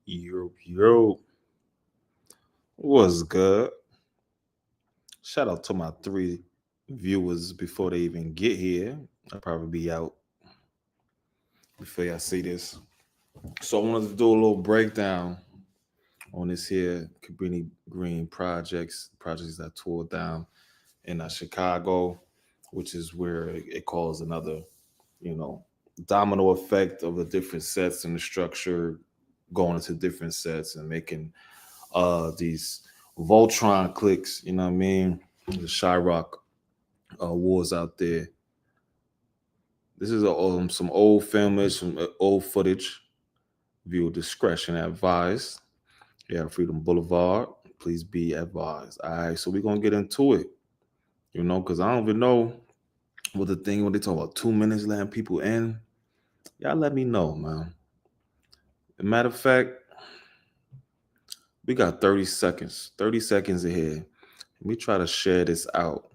Yo, what's good? Shout out to my three viewers before they even get here. I'll probably be out before y'all see this. So I wanted to do a little breakdown on this here Cabrini Green projects that tore down in Chicago, which is where it caused another, you know, domino effect of the different sets and the structure going into different sets and making these Voltron clicks, you know what I mean? The Shyrock wars out there. This is some old filmage, some old footage. Viewer discretion advised. Yeah, Freedom Boulevard. Please be advised. All right, so we're gonna get into it. Because I don't even know what the thing when they talk about 2 minutes letting people in. Y'all let me know, man. As a matter of fact, we got 30 seconds. 30 seconds ahead. Let me try to share this out.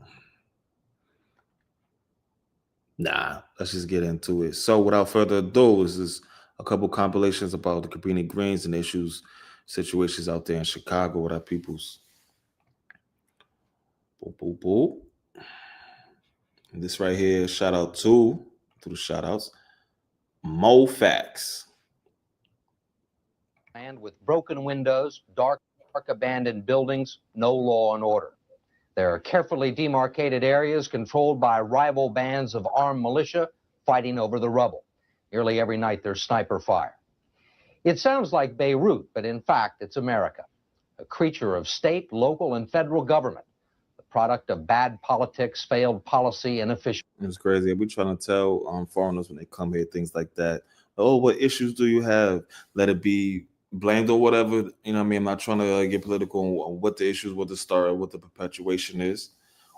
Nah, let's just get into it. So without further ado, this is a couple compilations about the Cabrini Greens and issues, situations out there in Chicago with our peoples. Boop, boop, boop. And this right here, shout out to the shout outs, Mo Facts. And with broken windows, dark abandoned buildings, no law and order. There are carefully demarcated areas controlled by rival bands of armed militia fighting over the rubble. Nearly every night there's sniper fire. It sounds like Beirut, but in fact it's America, a creature of state, local, and federal government, the product of bad politics, failed policy, and efficiency. It's crazy. We trying to tell foreigners when they come here, things like that. Oh, what issues do you have? Let it be blamed or whatever. You know what I mean? I'm not trying to get political on what the issues, what the start, what the perpetuation is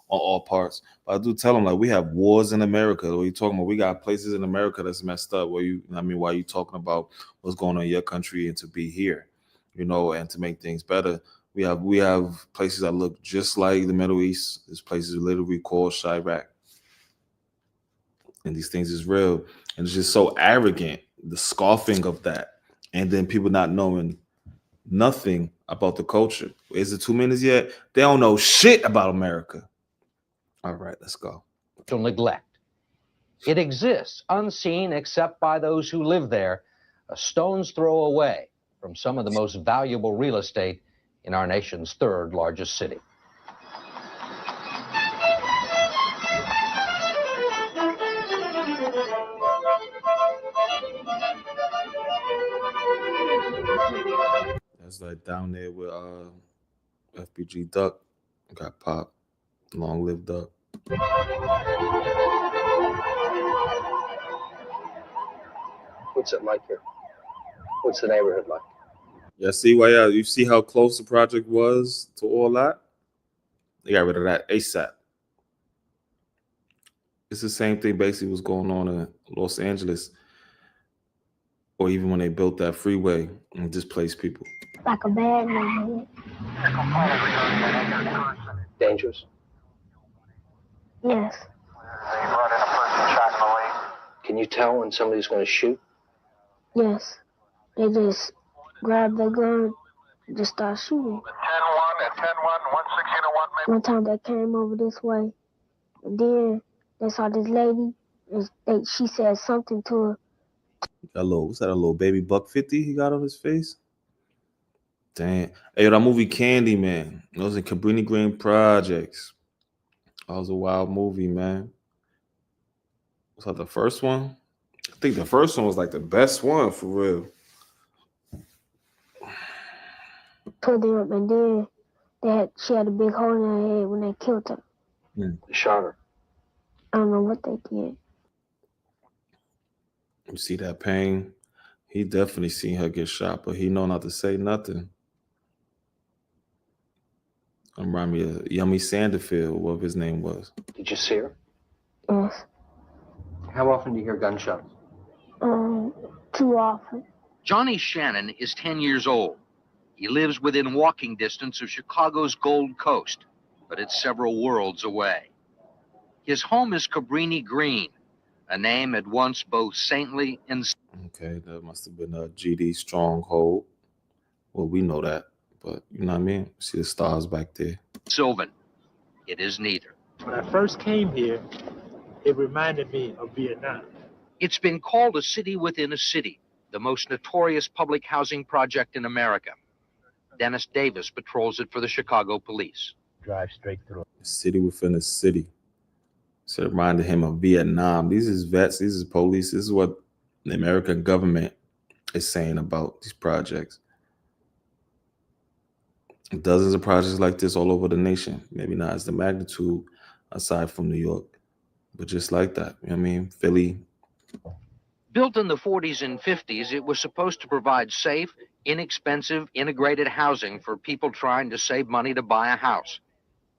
on all parts. But I do tell them, like, we have wars in America. What are you talking about? We got places in America that's messed up. Why are you talking about what's going on in your country and to be here, and to make things better? We have places that look just like the Middle East. There's places literally called Chirac. And these things is real. And it's just so arrogant, the scoffing of that. And then people not knowing nothing about the culture. Is it 2 minutes yet? They don't know shit about America. All right, let's go. Neglect. It exists, unseen except by those who live there, a stone's throw away from some of the most valuable real estate in our nation's third largest city. That's like down there with FBG Duck got popped. Long live Duck. What's it like here? What's the neighborhood like? Yeah, see why you see how close the project was to all that? They got rid of that ASAP. It's the same thing basically was going on in Los Angeles. Or even when they built that freeway and displaced people. Like a bad neighborhood. Dangerous? Yes. Can you tell when somebody's going to shoot? Yes. They just grab their gun and just start shooting. 10-1 at 10-1, 116-1. One time they came over this way, and then they saw this lady, and she said something to her. What's that, a little baby buck 50 he got on his face? Damn. Hey, that movie Candyman. It was in Cabrini Green Projects. That was a wild movie, man. Was that the first one? I think the first one was like the best one for real. Put them up, and then she had a big hole in her head when they killed her. They shot her. I don't know what they did. You see that pain? He definitely seen her get shot, but he know not to say nothing. I'm remind me of Yummy Sanderfield, whatever his name was. Did you see her? Yes. How often do you hear gunshots? Too often. Johnny Shannon is 10 years old. He lives within walking distance of Chicago's Gold Coast, but it's several worlds away. His home is Cabrini Green, a name at once both saintly and... Okay, that must have been a GD stronghold. Well, we know that, but you know what I mean? See the stars back there. Sylvan. It is neither. When I first came here, it reminded me of Vietnam. It's been called a city within a city, the most notorious public housing project in America. Dennis Davis patrols it for the Chicago police. Drive straight through. City within a city. So it reminded him of Vietnam. These is vets, these is police. This is what the American government is saying about these projects. Dozens of projects like this all over the nation. Maybe not as the magnitude aside from New York, but just like that. You know what I mean? Philly. Built in the 40s and 50s, it was supposed to provide safe, inexpensive, integrated housing for people trying to save money to buy a house.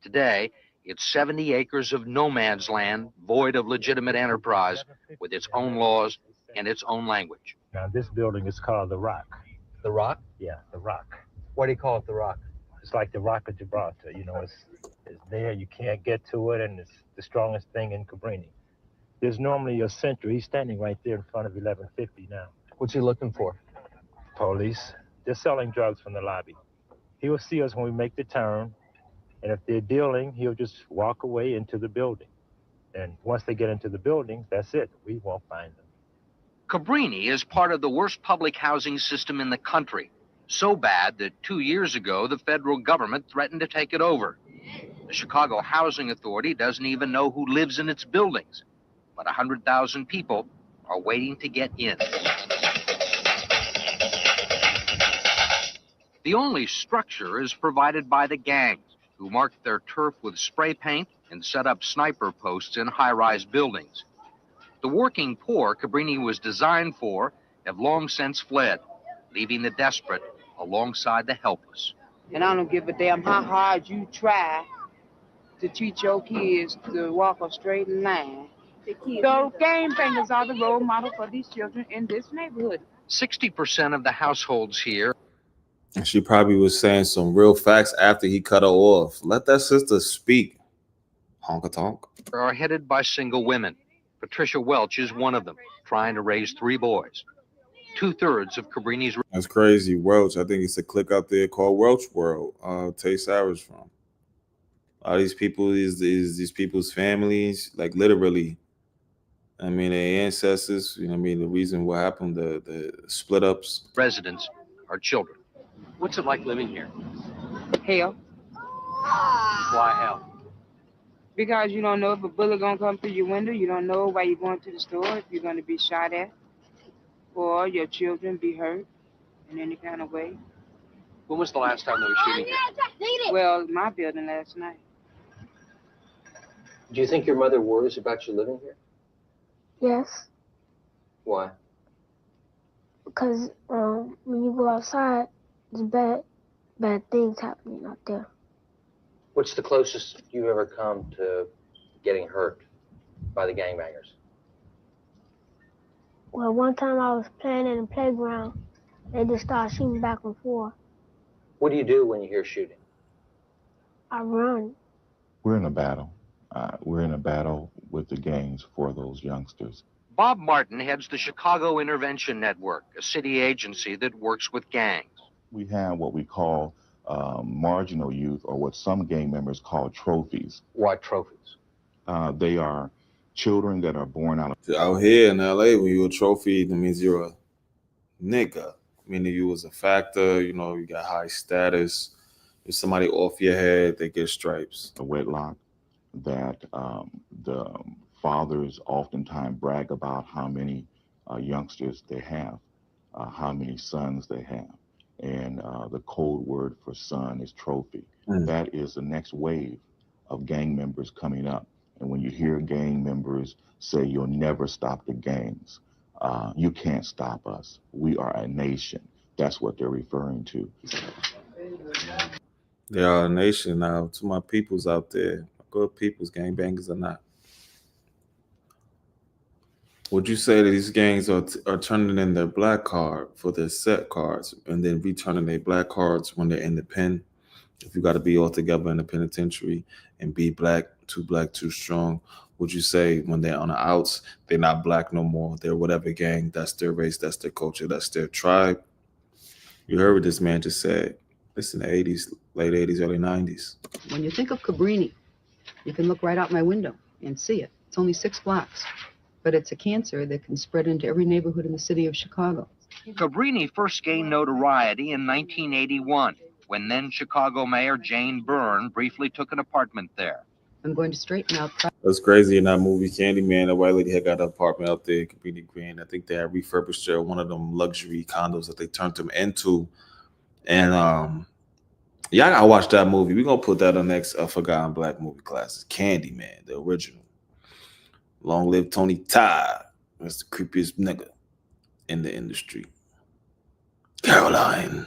Today, it's 70 acres of no man's land, void of legitimate enterprise, with its own laws and its own language. Now, this building is called The Rock. The Rock? Yeah, The Rock. Why do you call it the Rock? It's like the Rock of Gibraltar. You know, it's there. You can't get to it, and it's the strongest thing in Cabrini. There's normally a sentry. He's standing right there in front of 1150 now. What's he looking for? Police. They're selling drugs from the lobby. He'll see us when we make the turn, and if they're dealing, he'll just walk away into the building. And once they get into the building, that's it. We won't find them. Cabrini is part of the worst public housing system in the country. So bad that 2 years ago, the federal government threatened to take it over. The Chicago Housing Authority doesn't even know who lives in its buildings, but 100,000 people are waiting to get in. The only structure is provided by the gangs, who mark their turf with spray paint and set up sniper posts in high-rise buildings. The working poor Cabrini was designed for have long since fled, leaving the desperate alongside the helpless. And I don't give a damn how hard you try to teach your kids to walk a straight line. So gangbangers are the role model for these children in this neighborhood. 60% of the households here And she probably was saying some real facts after he cut her off. Let that sister speak. Honka-tonk. are headed by single women. Patricia Welch is one of them, trying to raise 3 boys. 2/3 of Cabrini's That's crazy. Welch. I think it's a clique out there called Welch World. Tay Savage from. All these people, these people's families, like literally. I mean, their ancestors. You know what I mean? The reason what happened, the split ups. residents are children. What's it like living here? Hell, Why hell? because you don't know if a bullet gonna come through your window. You don't know why you're going to the store, if you're gonna be shot at, or your children be hurt in any kind of way. When was the last time they were shooting here? Well, my building last night. Do you think your mother worries about you living here? Yes, Why? because when you go outside, there's bad things happening out there. What's the closest you've ever come to getting hurt by the gangbangers? Well, one time I was playing in the playground, they just started shooting back and forth. What do you do when you hear shooting? I run. We're in a battle. We're in a battle with the gangs for those youngsters. Bob Martin heads the Chicago Intervention Network, a city agency that works with gangs. We have what we call marginal youth, or what some gang members call trophies. Why trophies? They are children that are born out of Out here in LA, when you're a trophy, that means you're a nigga. Meaning you was a factor, you know, you got high status. If somebody off your head, they get stripes. a wedlock, that the fathers oftentimes brag about how many youngsters they have, how many sons they have. And the code word for son is trophy. Mm. That is the next wave of gang members coming up. And when you hear gang members say you'll never stop the gangs, you can't stop us. We are a nation. That's what they're referring to. They are a nation now. To my peoples out there, good peoples, gangbangers or not. Would you say that these gangs are turning in their black card for their set cards and then returning their black cards when they're in the pen? If you got to be all together in the penitentiary and be black, too strong, would you say when they're on the outs, they're not black no more? They're whatever gang, that's their race, that's their culture, that's their tribe? You heard what this man just said. It's in the 80s, late 80s, early 90s. When you think of Cabrini, you can look right out my window and see it. It's only 6 blocks, but it's a cancer that can spread into every neighborhood in the city of Chicago. Cabrini first gained notoriety in 1981, when then Chicago Mayor Jane Byrne briefly took an apartment there. I'm going to straighten out. That's crazy. In that movie Candyman, the white lady had got an apartment out there in Cabrini Green. I think they had refurbished her one of them luxury condos that they turned them into. And yeah, I gotta watch that movie. We're gonna put that on next Forgotten Black movie classes. Candyman, the original. Long live Tony Todd. That's the creepiest nigga in the industry. Caroline.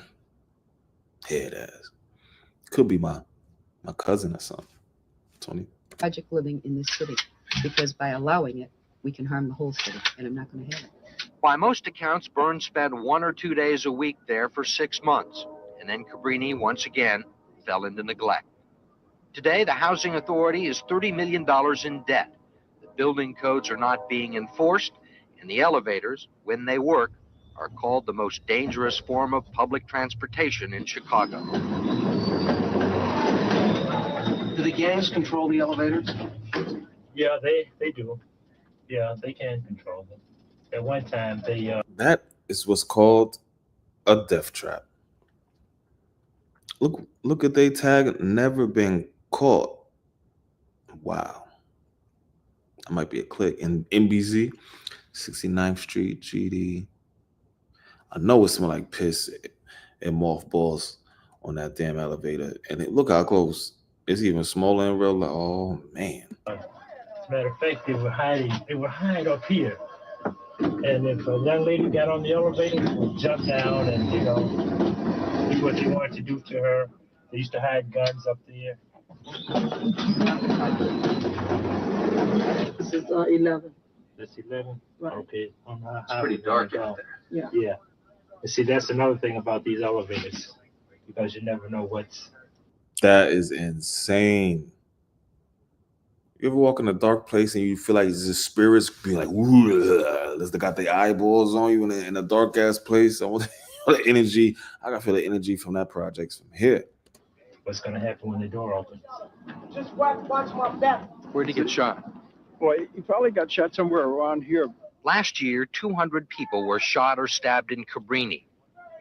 Head ass. Could be my cousin or something. Tony. Project living in this city, because by allowing it, we can harm the whole city, and I'm not going to have it. By most accounts, Byrne spent 1 or 2 days a week there for 6 months, and then Cabrini once again fell into neglect. Today, the housing authority is $30 million in debt. The building codes are not being enforced, and the elevators, when they work, are called the most dangerous form of public transportation in Chicago. Do the gangs control the elevators? Yeah, they do. Yeah, they can control them. At one time, they That is what's called a death trap. Look at they tag, never been caught. Wow. That might be a click. In MBZ, 69th Street, GD. I know it smelled like piss and mothballs on that damn elevator. And look how close. It's even smaller in real life. Oh man. as a matter of fact, they were hiding up here. And if a young lady got on the elevator, they would jump down and, do what they wanted to do to her. They used to hide guns up there. This is 11. That's 11? Right. Okay. It's pretty dark out there. Yeah. Yeah. And see, that's another thing about these elevators, because you never know what's... That is insane. You ever walk in a dark place and you feel like the spirits be like, they got their eyeballs on you in a dark ass place? I want the energy. I gotta feel the energy from that project from here. What's going to happen when the door opens? Just watch my back. Where'd he get shot? Well, he probably got shot somewhere around here. Last year, 200 people were shot or stabbed in Cabrini.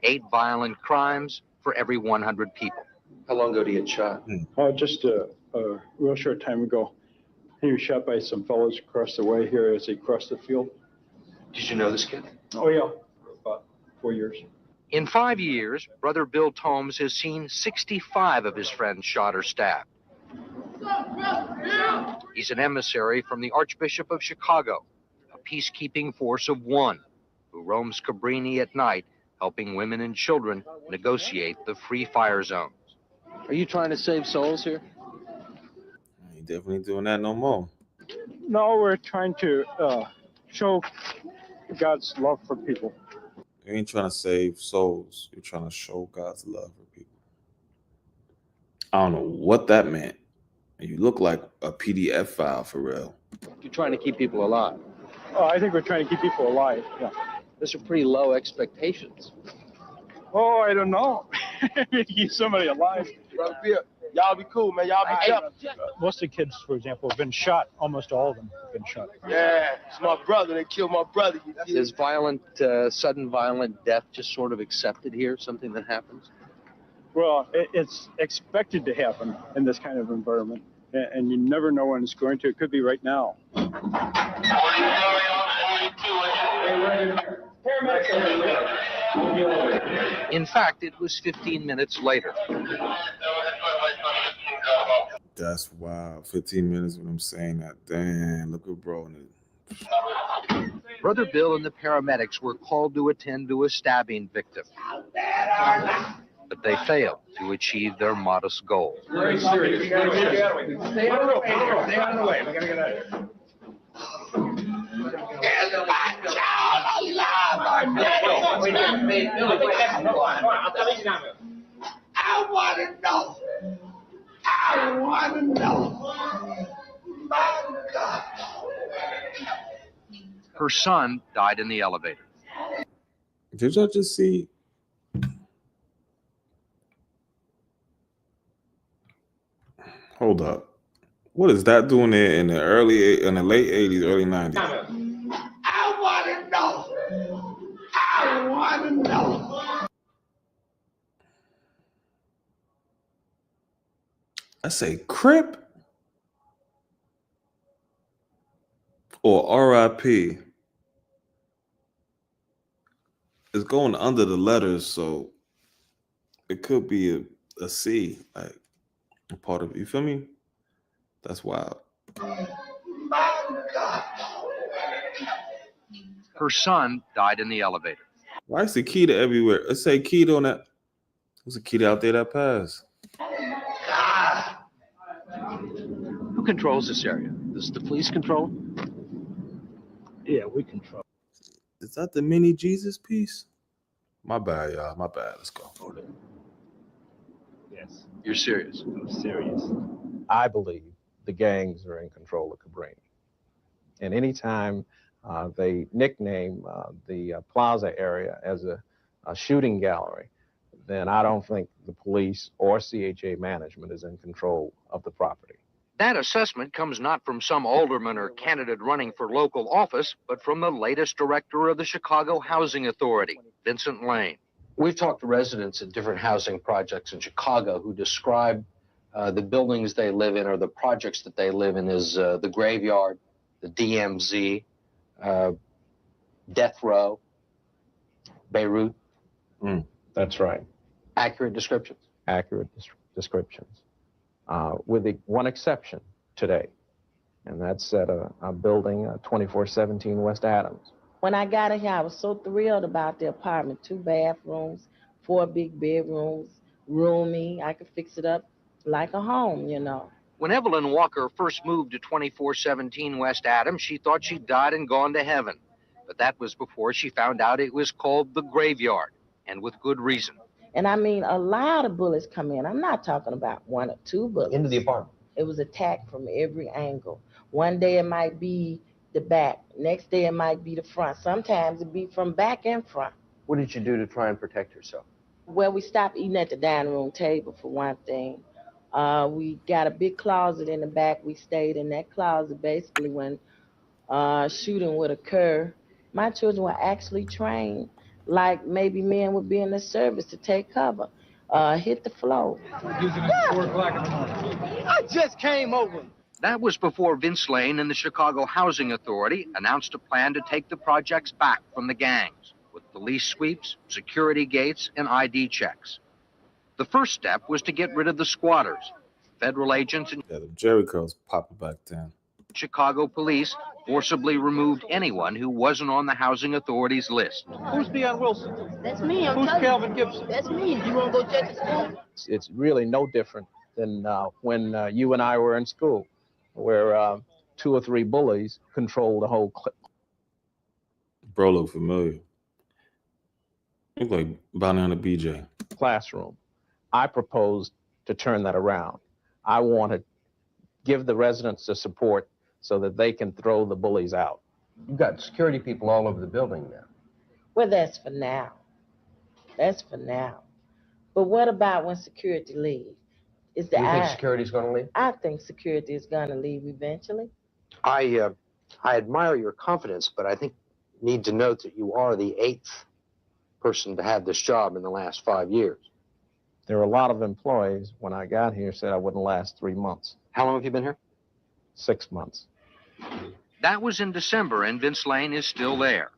8 violent crimes for every 100 people. How long ago did he get shot? Just a real short time ago. He was shot by some fellows across the way here as he crossed the field. Did you know this kid? Oh, yeah, for about 4 years. In 5 years, Brother Bill Tomes has seen 65 of his friends shot or stabbed. He's an emissary from the Archbishop of Chicago, a peacekeeping force of 1 who roams Cabrini at night, helping women and children negotiate the free fire zones. Are you trying to save souls here? Ain't definitely doing that no more. No, we're trying to show God's love for people. You ain't trying to save souls. You're trying to show God's love for people. I don't know what that meant. You look like a PDF file for real. You're trying to keep people alive. I think we're trying to keep people alive. Yeah. Those are pretty low expectations. Oh, I don't know. Keep somebody alive. Brother Bill, y'all be cool, man. Y'all be careful. Most of the kids, for example, have been shot. Almost all of them have been shot. Yeah, it's my brother. They killed my brother. Is sudden violent death just sort of accepted here, something that happens? Well, it's expected to happen in this kind of environment, and you never know when it's going to. It could be right now. In fact, it was 15 minutes later. That's wild. 15 minutes when I'm saying that. Damn, look at bro. Brother Bill and the paramedics were called to attend to a stabbing victim, but they failed to achieve their modest goal. Very serious. Stay on the way. Stay on the way. We gotta get out of here. I want to know. I want to know. My God. Her son died in the elevator. Did y'all just see Hold up. What is that doing there in the late 80s, early 90s? I want to know. I want to know. I say Crip or RIP. It's going under the letters, so it could be a C, like a part of it. You feel me? That's wild. My God. Her son died in the elevator. Why is the key to everywhere? Let's say key to on that. There's a key out there that passed. Who controls this area? Does the police control? Yeah, we control. Is that the mini Jesus piece? My bad, y'all. My bad. Let's go. Yes, You're serious? I'm serious. I believe the gangs are in control of Cabrini. And anytime they nickname the plaza area as a shooting gallery, then I don't think the police or CHA management is in control of the property. That assessment comes not from some alderman or candidate running for local office, but from the latest director of the Chicago Housing Authority, Vincent Lane. We've talked to residents at different housing projects in Chicago who describe the buildings they live in or the projects that they live in as the graveyard, the DMZ, death row, Beirut. That's right. Accurate descriptions. Accurate descriptions. With the one exception today, and that's at a building, 2417 West Adams. When I got in here, I was so thrilled about the apartment. 2 bathrooms, 4 big bedrooms, roomy. I could fix it up like a home, you know. When Evelyn Walker first moved to 2417 West Adams, she thought she'd died and gone to heaven. But that was before she found out it was called the graveyard, and with good reason. And I mean, a lot of bullets come in. I'm not talking about 1 or 2 bullets. Into the apartment. It was attacked from every angle. One day it might be the back. Next day it might be the front. Sometimes it'd be from back and front. What did you do to try and protect yourself? Well, we stopped eating at the dining room table, for one thing. We got a big closet in the back. We stayed in that closet basically when shooting would occur. My children were actually trained like maybe men would be in the service to take cover, hit the floor. Using it at 4 o'clock in the morning. I just came over. That was before Vince Lane and the Chicago Housing Authority announced a plan to take the projects back from the gangs, with police sweeps, security gates, and ID checks. The first step was to get rid of the squatters. Federal agents and Yeah, the Jerry curls popping back then. Chicago police forcibly removed anyone who wasn't on the Housing Authority's list. Who's Deion Wilson? That's me. Who's Calvin Gibson? That's me. You want to go check the school? It's really no different than when you and I were in school, where 2 or 3 bullies controlled the whole Bro look familiar. Look like Bounty on a BJ. classroom. I proposed to turn that around. I want to give the residents the support so that they can throw the bullies out. You've got security people all over the building now. Well, that's for now. That's for now. But what about when security leaves? Is the You think security's going to leave? I think security is going to leave eventually. I admire your confidence, but I think you need to note that you are the 8th person to have this job in the last 5 years. There were a lot of employees when I got here said I wouldn't last 3 months. How long have you been here? 6 months. That was in December, and Vince Lane is still there.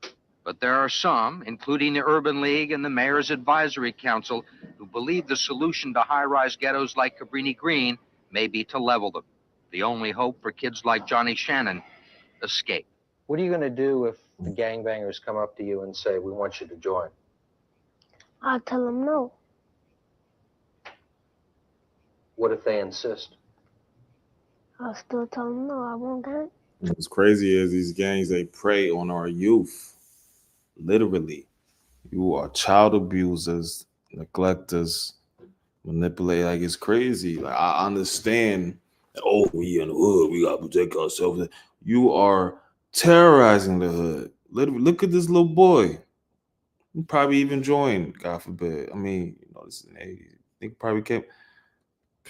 But there are some, including the Urban League and the Mayor's Advisory Council, who believe the solution to high-rise ghettos like Cabrini Green may be to level them. The only hope for kids like Johnny Shannon, escape. What are you going to do if the gangbangers come up to you and say, we want you to join? I'll tell them no. What if they insist? I'll still tell them no. I won't gang. What's crazy is these gangs, they prey on our youth. Literally. You are child abusers, neglectors, manipulate. Like, it's crazy. Like, I understand, oh, we in the hood, we gotta protect ourselves. You are terrorizing the hood. Literally, look at this little boy. He probably even joined, God forbid. I mean, this is in the 80s. He probably came.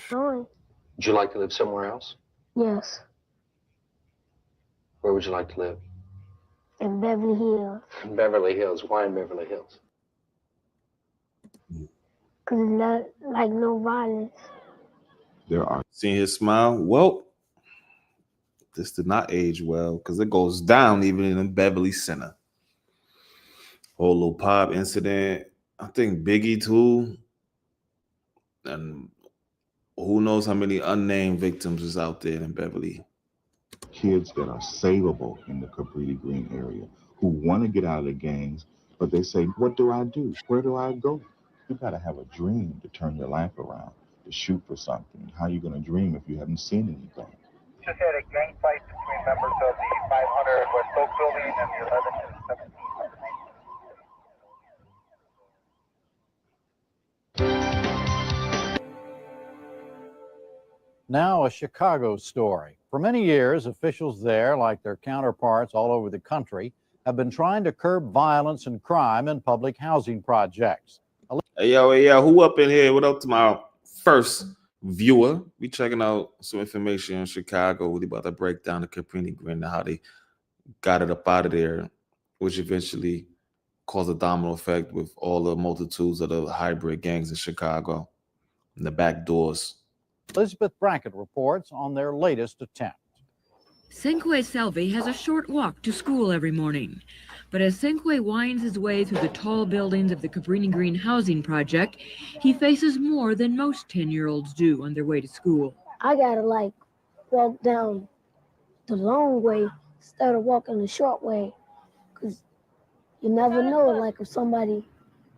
Join. Would you like to live somewhere else? Yes, Where would you like to live? in Beverly Hills. In Beverly Hills. Why in Beverly Hills? Because it's not like no violence. There are. Seeing his smile. Well, this did not age well because it goes down even in Beverly Center. Whole little pop incident. I think Biggie too. And who knows how many unnamed victims is out there in Beverly. Kids that are savable in the Cabrini Green area who want to get out of the gangs, but they say, what do I do? Where do I go? You got to have a dream to turn your life around, to shoot for something. How are you going to dream if you haven't seen anything? Just had a gang fight between members of the 500 West Oak Building and the 11 and 17. Now a Chicago story. For many years, officials there, like their counterparts all over the country, have been trying to curb violence and crime in public housing projects. Hey, yo, who up in here? What up to my first viewer? We checking out some information in Chicago. We about to break down the Cabrini Green and how they got it up out of there, which eventually caused a domino effect with all the multitudes of the hybrid gangs in Chicago and the back doors. Elizabeth Brackett reports on their latest attempt. Senque Selvi has a short walk to school every morning. But as Senque winds his way through the tall buildings of the Cabrini Green housing project, he faces more than most 10-year-olds do on their way to school. I gotta like walk down the long way instead of walking the short way, because you never know, like if somebody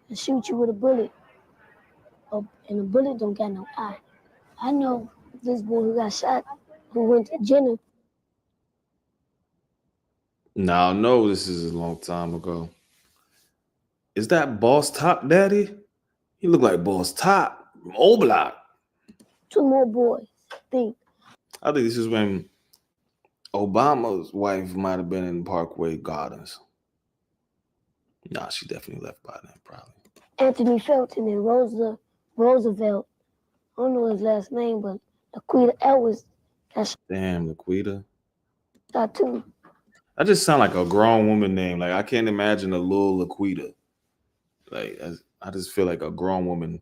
can shoot you with a bullet, and a bullet don't got no eye. I know this boy who got shot, who went to jail. Now, no, this is a long time ago. Is that Boss Top Daddy? He look like Boss Top from Old Block. 2 more boys, I think. I think this is when Obama's wife might have been in Parkway Gardens. Nah, she definitely left by then, probably. Anthony Felton and Roosevelt. I don't know his last name, but Laquita Ellis got Damn, Laquita. shot too. That just sound like a grown woman name. Like, I can't imagine a little Laquita. Like, I just feel like a grown woman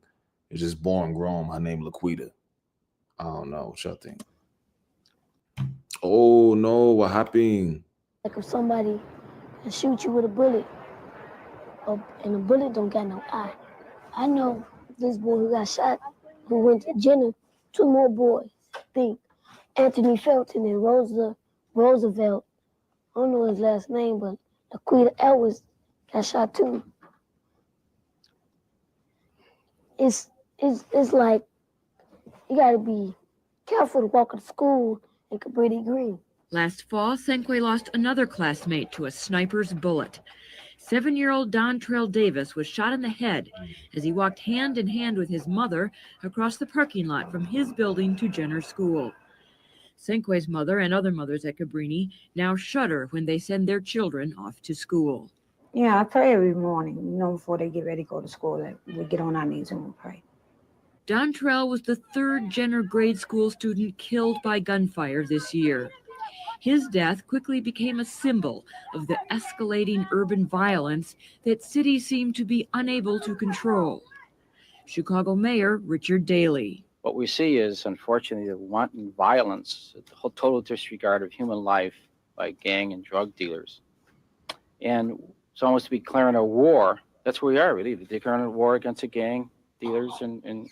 is just born grown. Her name Laquita. I don't know. What y'all think? Oh, no. What happened? Like if somebody can shoot you with a bullet, and a bullet don't got no eye. I know this boy who got shot, who went to jail. 2 more boys, I think. Anthony Felton and Roosevelt. I don't know his last name, but Laquita Ellis got shot too. It's like you gotta be careful to walk to school in Cabrini Green. Last fall, Senque lost another classmate to a sniper's bullet. 7-year-old Dontrell Davis was shot in the head as he walked hand in hand with his mother across the parking lot from his building to Jenner School. Senque's mother and other mothers at Cabrini now shudder when they send their children off to school. Yeah, I pray every morning, before they get ready to go to school, that we get on our knees and we pray. Dontrell was the 3rd Jenner grade school student killed by gunfire this year. His death quickly became a symbol of the escalating urban violence that cities seem to be unable to control. Chicago Mayor Richard Daley. What we see is, unfortunately, the wanton violence, the whole total disregard of human life by gang and drug dealers. And it's almost to be declaring a war. That's where we are, really, declaring a war against the gang dealers and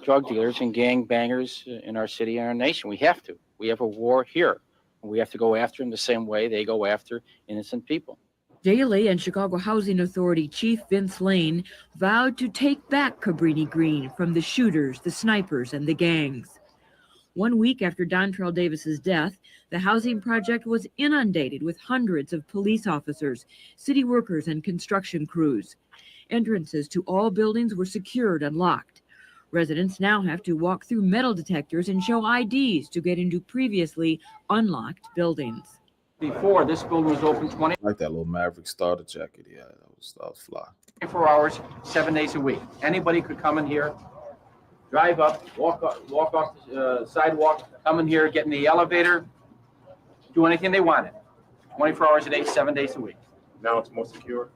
drug dealers and gang bangers in our city and our nation. We have to. We have a war here. And we have to go after them the same way they go after innocent people. Daley and Chicago Housing Authority Chief Vince Lane vowed to take back Cabrini Green from the shooters, the snipers, and the gangs. 1 week after Dontrell Davis's death, the housing project was inundated with hundreds of police officers, city workers, and construction crews. Entrances to all buildings were secured and locked. Residents now have to walk through metal detectors and show IDs to get into previously unlocked buildings. Before, this building was open I like that little Maverick starter jacket. Yeah, that was fly. 24 hours, 7 days a week. Anybody could come in here drive up, walk off the sidewalk, come in here, get in the elevator, do anything they wanted. 24 hours a day, 7 days a week. Now it's more secure.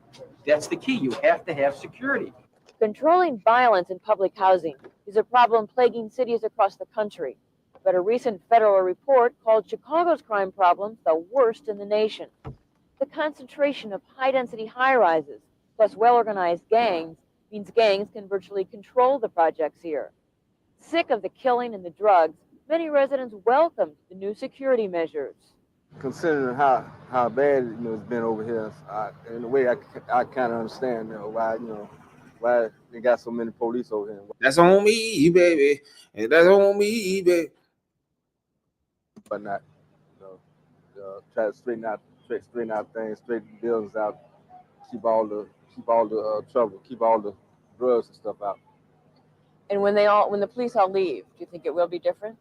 That's the key. You have to have security. Controlling violence in public housing is a problem plaguing cities across the country. But a recent federal report called Chicago's crime problem the worst in the nation. The concentration of high-density high-rises plus well-organized gangs means gangs can virtually control the projects here. Sick of the killing and the drugs, many residents welcomed the new security measures. Considering how bad it's been over here, in a way I kind of understand why they got so many police over here. That's on me, baby, and that's on me, baby. But not, try to straighten out things, straighten buildings out, keep all the trouble, keep all the drugs and stuff out. And when the police all leave, do you think it will be different?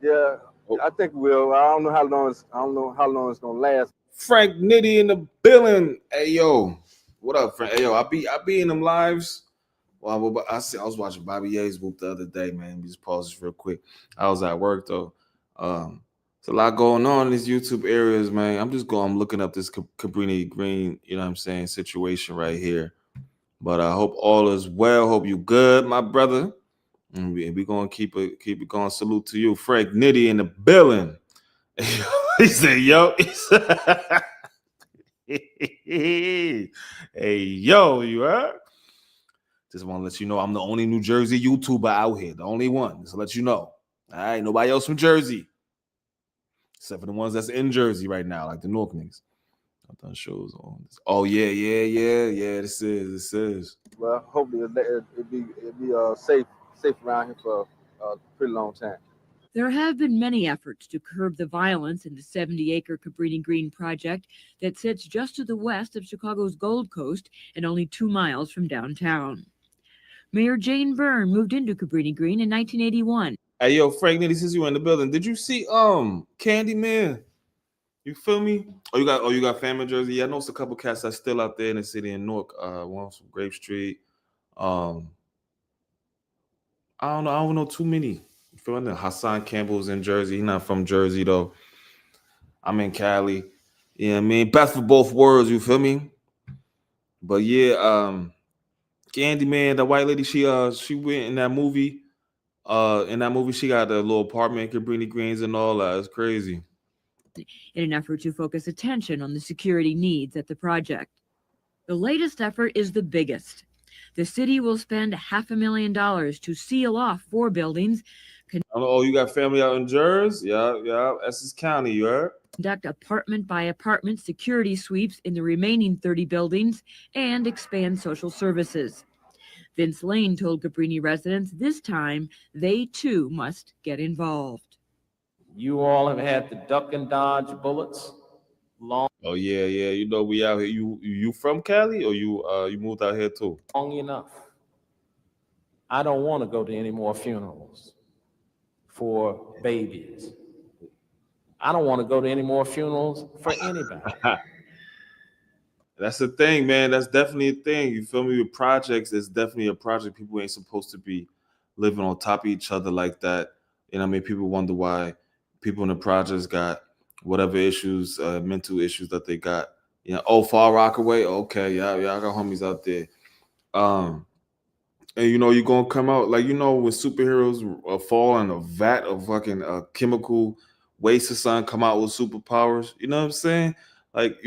Yeah, I think we will. I don't know how long it's gonna last. Frank Nitty in the building. Hey yo, what up, Frank? Hey yo, I be in them lives. Well, I was watching Bobby Ye's Whoop the other day, man. Let me just pause this real quick. I was at work though. There's a lot going on in these YouTube areas, man. I'm looking up this Cabrini Green, you know what I'm saying, situation right here. But I hope all is well. Hope you good, my brother. And we gonna keep it going. Salute to you, Frank Nitty in the building. He said, "Yo," hey, yo, you heard? Just want to let you know I'm the only New Jersey YouTuber out here, the only one. Just to let you know. All right, nobody else from Jersey, except for the ones that's in Jersey right now, like the North niggas. I've done shows on this. Oh yeah. This is. Well, hopefully it'll be safe around here for a pretty long time. There have been many efforts to curb the violence in the 70-acre Cabrini Green project that sits just to the west of Chicago's Gold Coast and only 2 miles from downtown. Mayor Jane Byrne moved into Cabrini Green in 1981. Hey, yo, Frank Nitty, since you in the building, did you see Candyman? You feel me? You got family in Jersey? Yeah, I know it's a couple cats that's still out there in the city in Newark. One from Grape Street. I don't know too many. You feel me? Hassan Campbell's in Jersey. He's not from Jersey though. I'm in Cali. Yeah, I mean, best for both worlds, you feel me? But yeah, Candyman, the white lady, she went in that movie. In that movie, she got a little apartment, Cabrini Greens and all that. It's crazy. In an effort to focus attention on the security needs at the project. The latest effort is the biggest. The city will spend $500,000 to seal off 4 buildings. Oh, you got family out in Jersey? Yeah, Essex County, you heard? Conduct apartment by apartment security sweeps in the remaining 30 buildings and expand social services. Vince Lane told Cabrini residents this time they too must get involved. You all have had to duck and dodge bullets long. Oh yeah. You know we out here. You from Cali or you moved out here too? Long enough. I don't want to go to any more funerals for babies. I don't want to go to any more funerals for anybody. That's the thing, man. That's definitely a thing. You feel me? With projects, it's definitely a project. People ain't supposed to be living on top of each other like that. You know what I mean? People wonder why people in the projects got whatever issues, mental issues that they got. You know, Far Rockaway. Okay, yeah, I got homies out there. And you know, you're gonna come out like when superheroes fall in a vat of fucking chemical waste or something, come out with superpowers. You know what I'm saying? Like,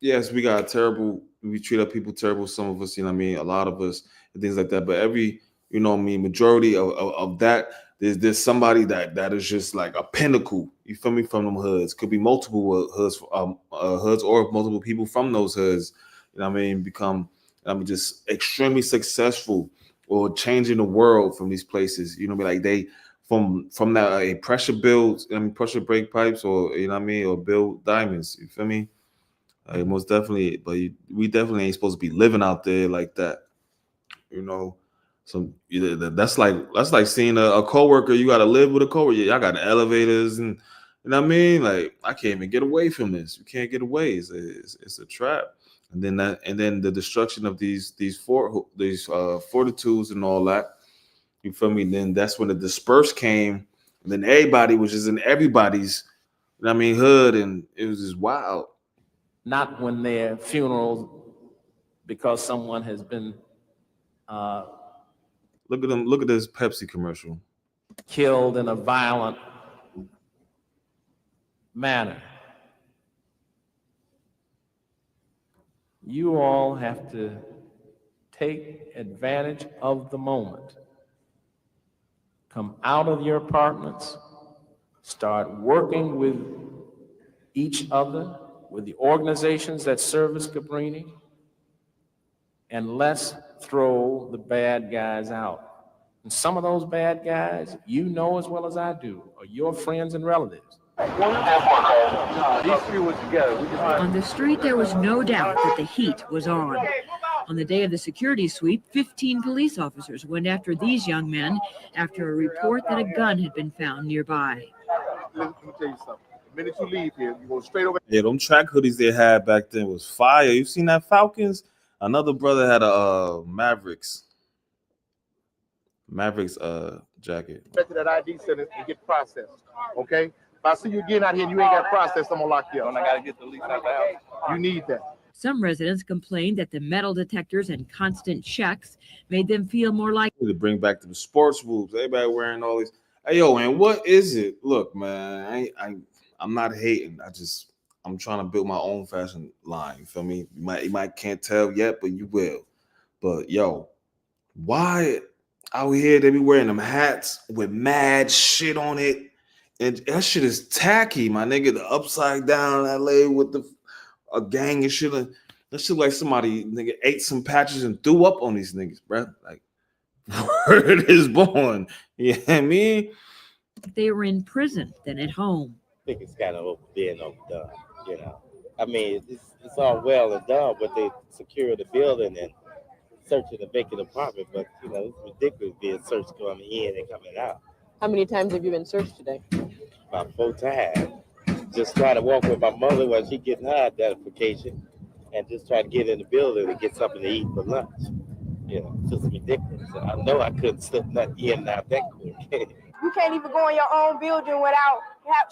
yes, we treat our people terrible. Some of us, you know what I mean, a lot of us and things like that. But every, majority of that, there's somebody that is just like a pinnacle. You feel me? From them hoods. Could be multiple hoods, hoods or multiple people from those hoods. You know what I mean? Become, just extremely successful or changing the world from these places. You know what I mean? Like they from that a pressure build, pressure break pipes, or you know what I mean, or build diamonds. You feel me? Like most definitely, but we definitely ain't supposed to be living out there like that. So that's like seeing a coworker. You got to live with a coworker. Y'all got elevators, and you know what I mean. Like I can't even get away from this. You can't get away. It's a trap. And then the destruction of these fortitudes and all that. You feel me? Then that's when the disperse came. And then everybody was just in everybody's, hood, and it was just wild. Not when their funerals, because someone has been Look at them. Look at this Pepsi commercial. killed in a violent manner. You all have to take advantage of the moment. Come out of your apartments, start working with each other, with the organizations that service Cabrini, and let's throw the bad guys out. And some of those bad guys, you know as well as I do, are your friends and relatives. These three were together. On the street, there was no doubt that the heat was on. On the day of the security sweep, 15 police officers went after these young men after a report that a gun had been found nearby. Let me tell you something. The minute you leave here, you go straight over. Yeah, them track hoodies they had back then was fire. You seen that Falcons? Another brother had a Mavericks jacket. Back to that ID center and get processed. Okay? If I see you again out here and you ain't got processed, I'm gonna lock you up. And I gotta get the lease out the house. You need that. Some residents complained that the metal detectors and constant checks made them feel more like To bring back to the sports rules. Everybody wearing all these. Hey yo, man, what is it? Look, man, I'm not hating. I'm trying to build my own fashion line. You feel me? You might can't tell yet, but you will. But yo, why out here they be wearing them hats with mad shit on it? And that shit is tacky, my nigga. The upside down LA with a gang and shit. That shit like somebody nigga ate some patches and threw up on these niggas, bro. Like word is born. You know what I mean? they were in prison than at home. I think it's kind of being overdone, you know. I mean, it's all well and done, but they secure the building and searching a vacant apartment, but, you know, it's ridiculous being searched coming in and coming out. How many times have you been searched today? About 4 times. Just trying to walk with my mother while she getting her identification and just try to get in the building and get something to eat for lunch. You know, it's just ridiculous. I know I couldn't slip nothing in and out that quick. You can't even go in your own building without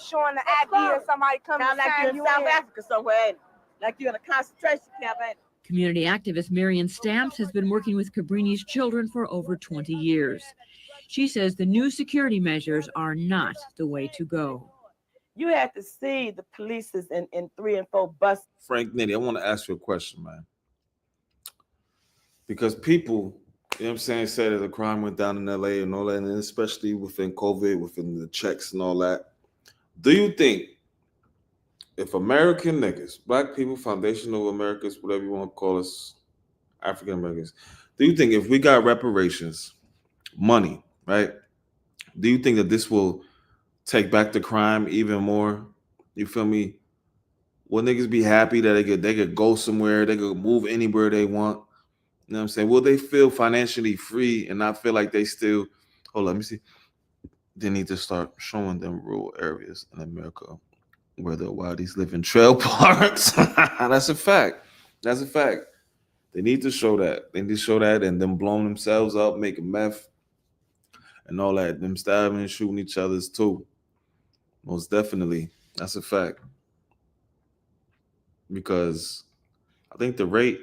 showing the ID of somebody coming to like sign you're you in South in. Africa somewhere, ain't it? Like you're in a concentration camp, ain't it? Community activist Marion Stamps has been working with Cabrini's children for over 20 years. She says the new security measures are not the way to go. You have to see the police in 3 and 4 buses. Frank Nitty, I want to ask you a question, man. Because people, you know what I'm saying, say that the crime went down in LA and all that, and especially within COVID, within the checks and all that. Do you think if American niggas, black people, foundational Americans, whatever you want to call us, African Americans, do you think if we got reparations, money, right? Do you think that this will take back the crime even more? You feel me? Will niggas be happy that they could go somewhere, they could move anywhere they want? You know what I'm saying? Will they feel financially free and not feel like they still, hold on, let me see. They need to start showing them rural areas in America where the wildies live in trail parks. That's a fact. That's a fact. They need to show that. They need to show that and them blowing themselves up, making meth and all that. Them stabbing and shooting each other's too. Most definitely. That's a fact. Because I think the rate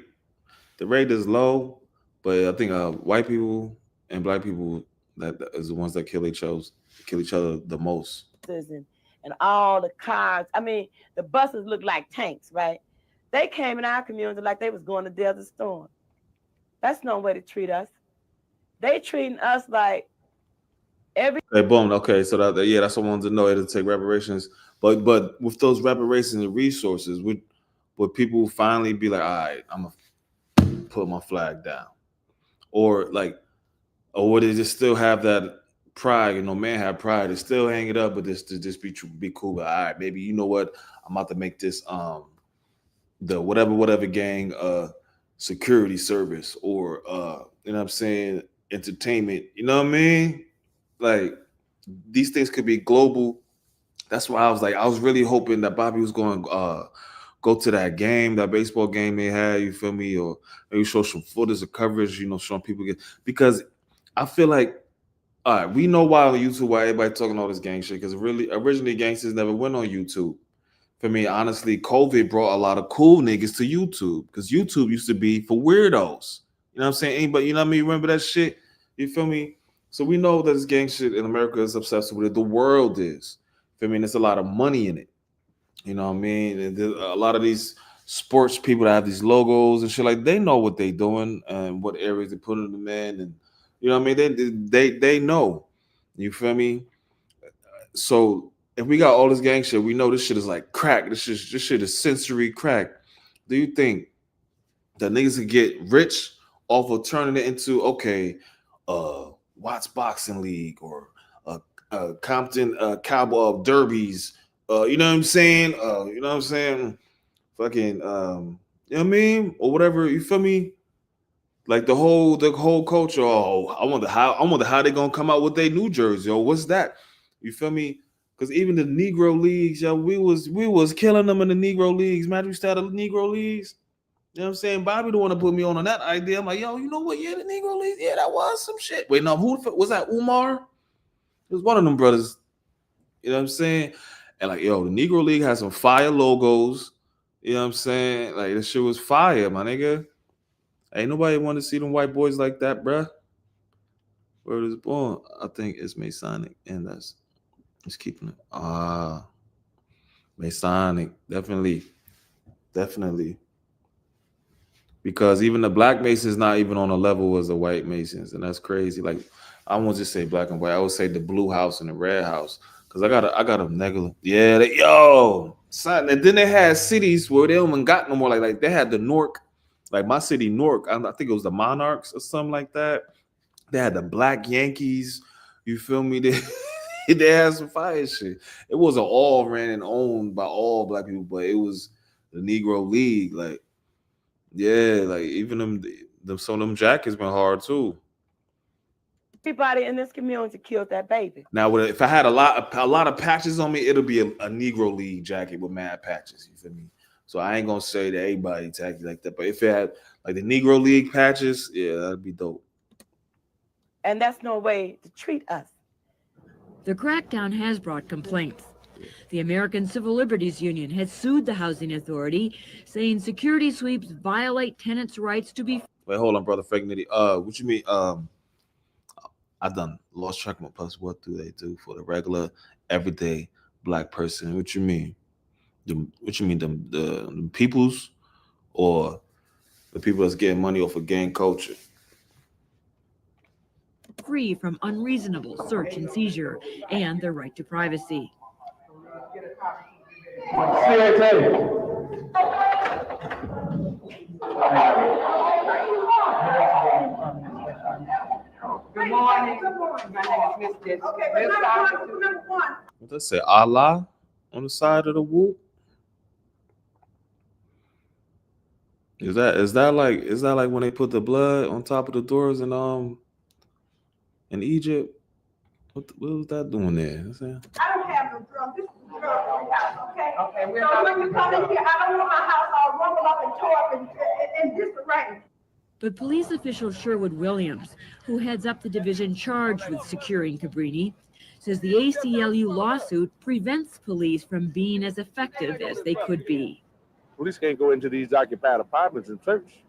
is low, but I think white people and black people that is the ones that kill each other the most. And all the cars, I mean, the buses look like tanks, right? They came in our community like they was going to Desert Storm. That's no way to treat us. They treating us like every. Okay, boom. Okay, so that's what I wanted to know. It'll take reparations, but with those reparations and resources, would people finally be like, all right, I'm gonna put my flag down, or would they just still have that pride? You know, man have pride to still hang it up, but just be cool. But all right, maybe you know what, I'm about to make this the whatever gang security service or you know what I'm saying, entertainment. You know what I mean? Like these things could be global. That's why I was really hoping that Bobby was going to go to that game, that baseball game they had. You feel me? Or maybe show some footage of coverage. You know, showing people because I feel like All right, we know why on YouTube why everybody talking all this gang shit because really originally gangsters never went on YouTube. For me, honestly, COVID brought a lot of cool niggas to YouTube because YouTube used to be for weirdos. You know what I'm saying? Anybody, you know what I mean? Remember that shit? You feel me? So we know that this gang shit in America is obsessed with it. The world is. Feel me? And there's a lot of money in it. You know what I mean? And a lot of these sports people that have these logos and shit like they know what they doing and what areas they putting them in, and you know what I mean. They know. You feel me? So if we got all this gang shit, we know this shit is like crack. This shit is sensory crack. Do you think that niggas can get rich off of turning it into Watts Boxing League or Compton Cowboy Derbies? You know what I'm saying? You know what I'm saying? Fucking you know what I mean? Or whatever, you feel me? Like the whole culture. Oh, I wonder how they gonna come out with their new jersey. Yo, what's that? You feel me? Because even the Negro leagues, yo, we was killing them in the Negro leagues. Imagine we started the Negro leagues. You know what I'm saying? Bobby the one to put me on that idea. I'm like, yo, you know what? Yeah, the Negro leagues. Yeah, that was some shit. Wait, no, who was that? Umar? It was one of them brothers. You know what I'm saying? And like, yo, the Negro League has some fire logos. You know what I'm saying? Like, this shit was fire, my nigga. Ain't nobody want to see them white boys like that, bruh. Word is born. I think it's Masonic, and that's it's keeping it. Masonic, definitely. Because even the black Masons not even on a level as the white Masons, and that's crazy. Like, I won't just say black and white. I would say the blue house and the red house. Cause I got a negative. Yeah, yo, son. And then they had cities where they don't even got no more. Like they had the Newark, like my city, Newark. I think it was the Monarchs or something like that. They had the Black Yankees. You feel me? They had some fire shit. It wasn't all ran and owned by all black people, but it was the Negro League. Like, yeah, like even them some of them jackets been hard too. Everybody in this community killed that baby. Now, if I had a lot of patches on me, it'll be a Negro League jacket with mad patches. You feel me? So I ain't gonna say that everybody tacky like that, but if it had like the Negro League patches, yeah, that'd be dope. And that's no way to treat us. The crackdown has brought complaints. The American Civil Liberties Union has sued the Housing Authority, saying security sweeps violate tenants' rights to be. Wait, hold on, brother Fake Nitty. What you mean? I done lost track of my plus. What do they do for the regular, everyday black person? What you mean? What you mean? The peoples or the people that's getting money off of gang culture? Free from unreasonable search and seizure and their right to privacy. Good morning. My name is Miss What they say? Allah on the side of the whoop. Is that like when they put the blood on top of the doors in Egypt? What was that doing there? I don't have no drum. This is the drum house, okay? Okay, so when you come in here, I don't want my house all rumbled up and tore up and disarray. But police official Sherwood Williams, who heads up the division charged with securing Cabrini, says the ACLU lawsuit prevents police from being as effective as they could be. Police can't go into these occupied apartments and search.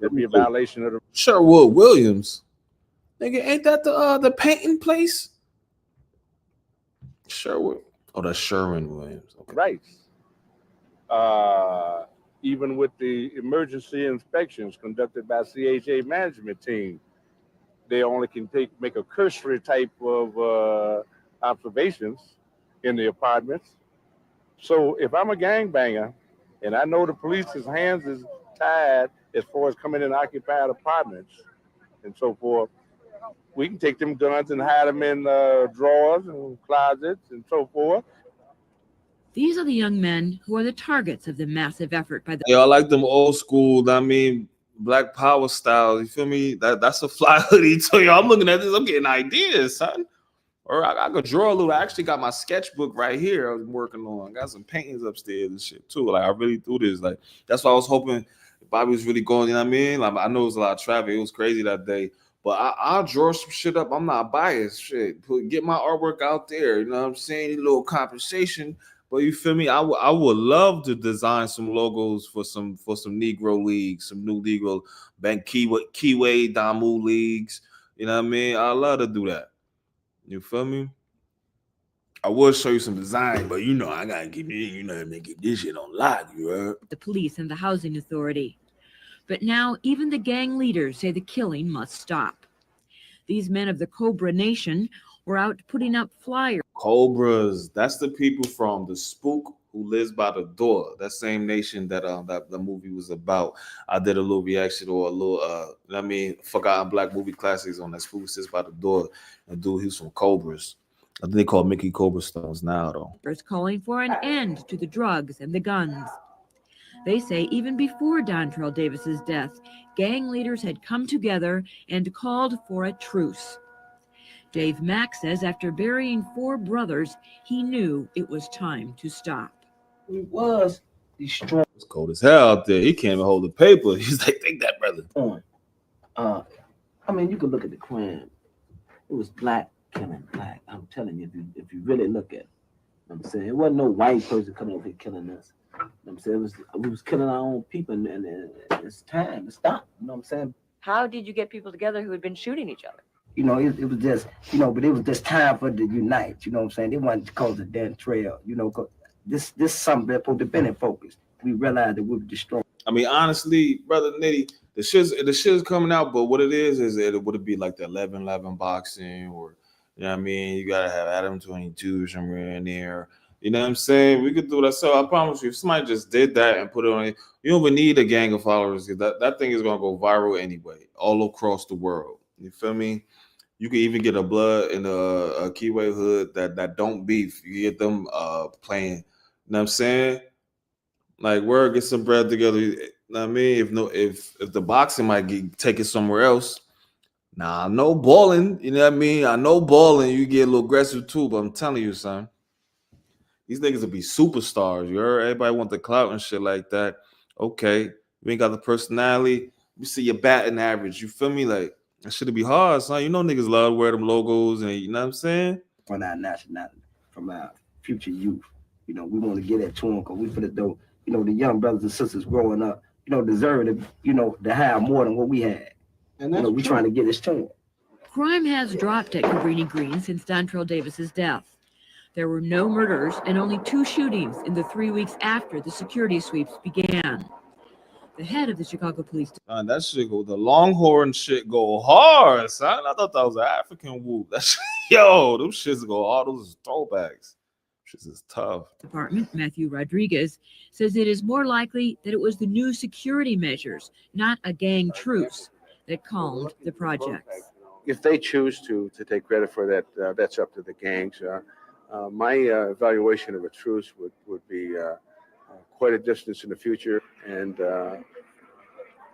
It'd be a violation of the Sherwood Williams. Nigga, ain't that the painting place? Sherwood. Oh, that's Sherwin Williams. Okay. rights. Even with the emergency inspections conducted by CHA management team, they only can make a cursory type of observations in the apartments. So if I'm a gangbanger and I know the police's hands is tied as far as coming in occupied apartments and so forth, we can take them guns and hide them in drawers and closets and so forth. These are the young men who are the targets of the massive effort by the. Yo, I like them old school, I mean, Black Power style. You feel me? That's a fly hoodie too. Yo, I'm looking at this, I'm getting ideas, son. Or I could draw a little. I actually got my sketchbook right here I was working on. I got some paintings upstairs and shit too. Like I really do this. Like that's why I was hoping Bobby was really going, you know what I mean? Like I know it was a lot of traffic. It was crazy that day. But I'll draw some shit up. I'm not biased. Shit, get my artwork out there. You know what I'm saying? A little compensation. But you feel me? I would love to design some logos for some Negro leagues, some new Negro Bank Kiwi Damu leagues. You know what I mean? I love to do that. You feel me? I will show you some design, but you know I gotta keep it. You know, get this shit on lock. You heard? The police and the housing authority. But now even the gang leaders say the killing must stop. These men of the Cobra Nation were out putting up flyers. Cobras, that's the people from the Spook who lives by the door. That same nation that that the movie was about. I did a little reaction or a little forgotten black movie classics on that Spook sits by the door. And dude, he's from Cobras. I think they call Mickey Cobra Stones now though. Calling for an end to the drugs and the guns. They say even before Dontrell Davis's death, gang leaders had come together and called for a truce. Dave Mack says after burying 4 brothers, he knew it was time to stop. It was destroyed. It's cold as hell out there. He can't even hold the paper. He's like, take that, brother. I mean, you could look at the crime. It was black killing black. I'm telling you, if you really look at it, you know what I'm saying, it wasn't no white person coming over here killing us. You know what I'm saying, we was killing our own people, and it's time to stop. You know what I'm saying? How did you get people together who had been shooting each other? You know, it was just, you know, but it was just time for to unite. You know what I'm saying? It wasn't because of Dontrell. You know, cause this something that's supposed to be in focus. We realized that we were destroyed. I mean, honestly, brother Nitty, the shit's coming out, but what it is it would be like the 11-11 boxing, or you know what I mean? You gotta have Adam 22 somewhere in there. You know what I'm saying? We could do that. So I promise you, if somebody just did that and put it on, you don't even need a gang of followers, because that thing is gonna go viral anyway, all across the world. You feel me? You can even get a blood in a Kiwi hood that don't beef. You get them playing. You know what I'm saying? Like, word, get some bread together. You know what I mean? If the boxing might get taken somewhere else. Nah, no balling. You know what I mean? I know balling. You get a little aggressive too, but I'm telling you, son, these niggas will be superstars. You heard? Everybody want the clout and shit like that. Okay, you ain't got the personality. We see your batting average. You feel me? Like, that should be hard, son. You know niggas love to wear them logos, and you know what I'm saying? From our nationality, from our future youth. You know, we want to get that to them because we feel as though, you know, the young brothers and sisters growing up, you know, deserve to, you know, to have more than what we had. And that's, you know, we trying to get this to them. Crime has dropped at Cabrini Green since Dontrell Davis's death. There were no murders and only 2 shootings in the 3 weeks after the security sweeps began. The head of the Chicago Police Department. That shit go, the Longhorn shit go hard, son. I thought that was an African whoop. That shit, yo, those shits go hard. Those throwbacks. Shit is tough. Department, Matthew Rodriguez, says it is more likely that it was the new security measures, not a gang truce, that calmed the projects. If they choose to take credit for that, that's up to the gangs. My evaluation of a truce would be quite a distance in the future, and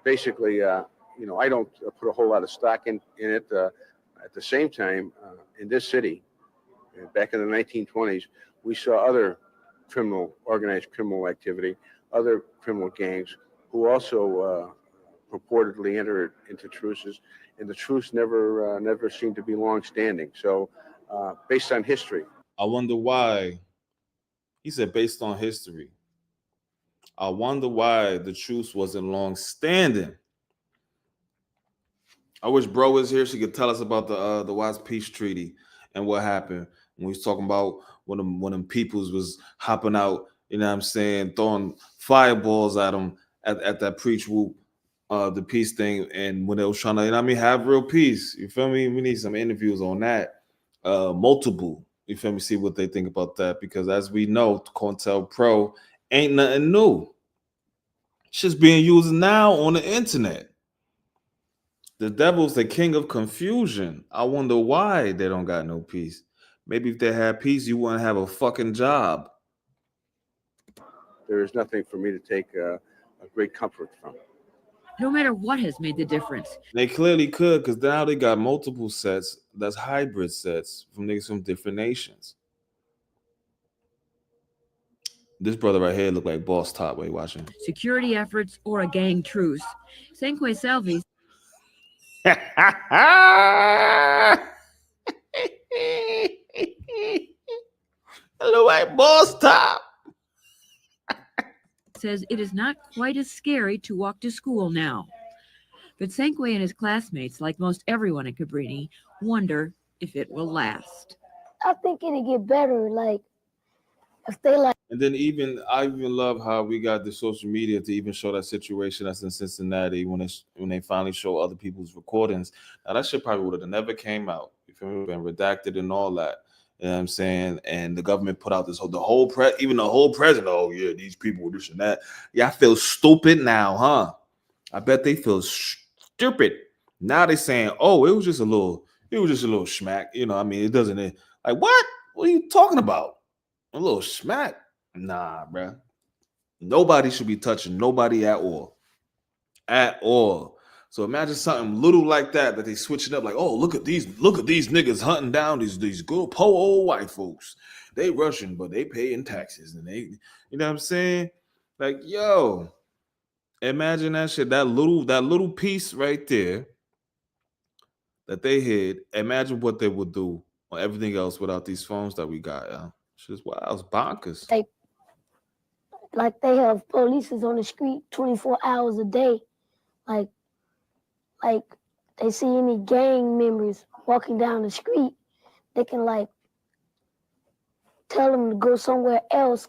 basically, you know, I don't put a whole lot of stock in it. At the same time, in this city, back in the 1920s, we saw other organized criminal activity, other criminal gangs who also purportedly entered into truces, and the truce never seemed to be long-standing. So, based on history. I wonder why. He said based on history. I wonder why the truce wasn't long-standing. I wish bro was here. She could tell us about the Watts Peace Treaty and what happened when we was talking about when them peoples was hopping out. You know what I'm saying, throwing fireballs at them at that preach whoop, the peace thing, and when they was trying to, you know what I mean, have real peace. You feel me? We need some interviews on that. Multiple. You feel me? See what they think about that, because as we know, COINTELPRO ain't nothing new. It's just being used now on the internet. The devil's the king of confusion. I wonder why they don't got no peace. Maybe if they had peace, you wouldn't have a fucking job. There is nothing for me to take a great comfort from. No matter what has made the difference. They clearly could, because now they got multiple sets. That's hybrid sets from niggas from different nations. This brother right here look like Boss Top. Way watching. Security efforts or a gang truce. Senque Salvi. Hello, white boss top. Says it is not quite as scary to walk to school now. But Sanquay and his classmates, like most everyone at Cabrini, wonder if it will last. I think it'll get better. Like, if they like. And then I even love how we got the social media to even show that situation that's in Cincinnati when they finally show other people's recordings. Now that shit probably would have never came out. You feel me? Been redacted and all that. You know what I'm saying? And the government put out even the whole president. Oh yeah, these people this and that. Yeah, I feel stupid now, huh? I bet they feel stupid. Now they saying, oh, it was just a little smack. You know, I mean, it doesn't like what? What are you talking about? A little smack? Nah, bruh. Nobody should be touching nobody at all. At all. So imagine something little like that they switching up, like, oh, look at these niggas hunting down these good poor old white folks. They Russian, but they paying taxes. And they, you know what I'm saying? Like, yo, imagine that shit, that little piece right there that they hid. Imagine what they would do on everything else without these phones that we got. It's just wow, it's bonkers. They have police on the street 24 hours a day. Like they see any gang members walking down the street, they can like tell them to go somewhere else.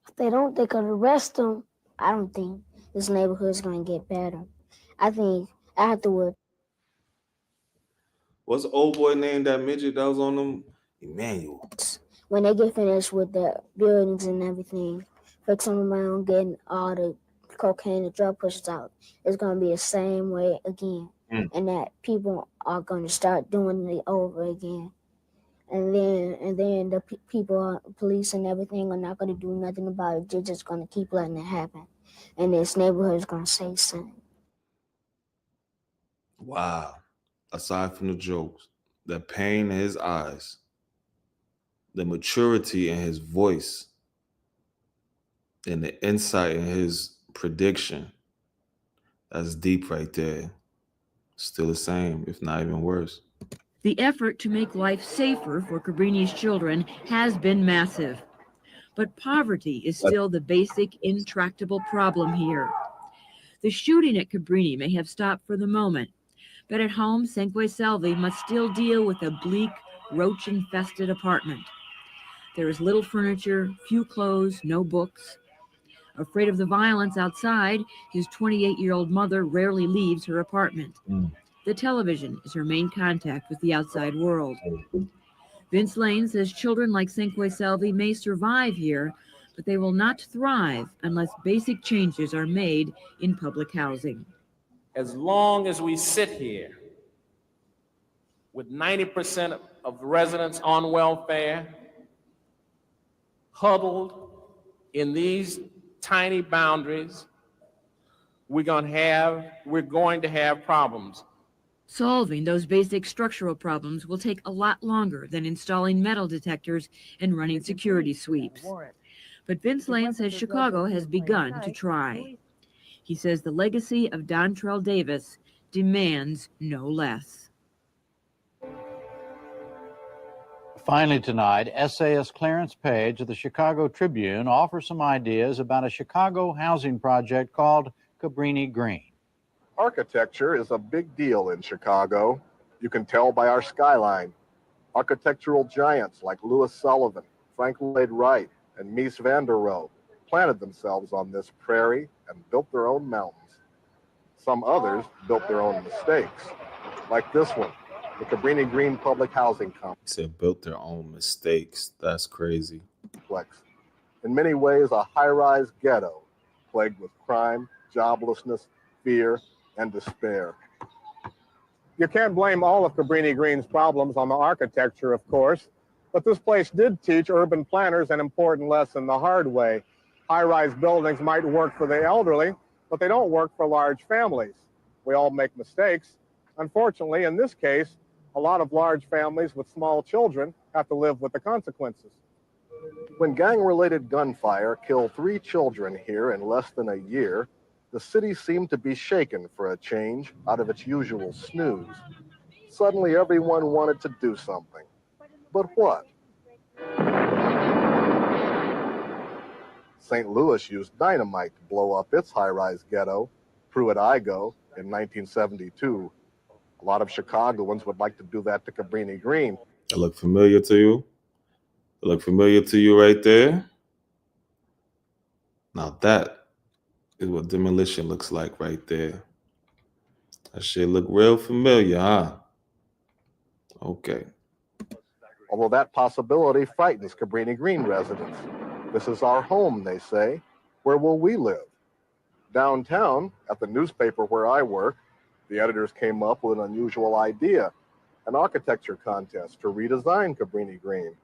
If they don't, they could arrest them. I don't think this neighborhood is going to get better. I think afterward. What's the old boy named that midget that was on them? Emmanuel. When they get finished with the buildings and everything, fixing them around, getting all the cocaine and drug pushers out, it's going to be the same way again. And that people are going to start doing it over again. And then the people, police and everything are not going to do nothing about it. They're just going to keep letting it happen. And this neighborhood is going to stay the same. Wow. Aside from the jokes, the pain in his eyes, the maturity in his voice, and the insight in his prediction, that's deep right there. Still the same, if not even worse. The effort to make life safer for Cabrini's children has been massive. But poverty is still the basic, intractable problem here. The shooting at Cabrini may have stopped for the moment, but at home, Sanquay Selvey must still deal with a bleak, roach-infested apartment. There is little furniture, few clothes, no books. Afraid of the violence outside, his 28-year-old mother rarely leaves her apartment. The television is her main contact with the outside world. Vince Lane says children like Sanquay Selvey may survive here, but they will not thrive unless basic changes are made in public housing. As long as we sit here with 90% of the residents on welfare, huddled in these tiny boundaries, we're going to have problems. Solving those basic structural problems will take a lot longer than installing metal detectors and running security sweeps. But Vince Lane says Chicago has begun to try. He says the legacy of Dontrell Davis demands no less. Finally tonight, essayist Clarence Page of the Chicago Tribune offers some ideas about a Chicago housing project called Cabrini Green. Architecture is a big deal in Chicago. You can tell by our skyline. Architectural giants like Louis Sullivan, Frank Lloyd Wright, and Mies van der Rohe planted themselves on this prairie and built their own mountains. Some others built their own mistakes, like this one, the Cabrini Green Public Housing Complex. They built their own mistakes. That's crazy. In many ways, a high-rise ghetto plagued with crime, joblessness, fear, and despair. You can't blame all of Cabrini Green's problems on the architecture, of course, but this place did teach urban planners an important lesson the hard way. High-rise buildings might work for the elderly, but they don't work for large families. We all make mistakes. Unfortunately, in this case, a lot of large families with small children have to live with the consequences. When gang-related gunfire killed 3 children here in less than a year, the city seemed to be shaken for a change out of its usual snooze. Suddenly, everyone wanted to do something. But what? St. Louis used dynamite to blow up its high-rise ghetto, Pruitt-Igoe, in 1972. A lot of Chicagoans would like to do that to Cabrini Green. That look familiar to you? That look familiar to you right there? Now that is what demolition looks like right there. That shit look real familiar, huh? Okay. Although that possibility frightens Cabrini Green residents. This is our home, they say. Where will we live? Downtown, at the newspaper where I work, the editors came up with an unusual idea, an architecture contest to redesign Cabrini Green.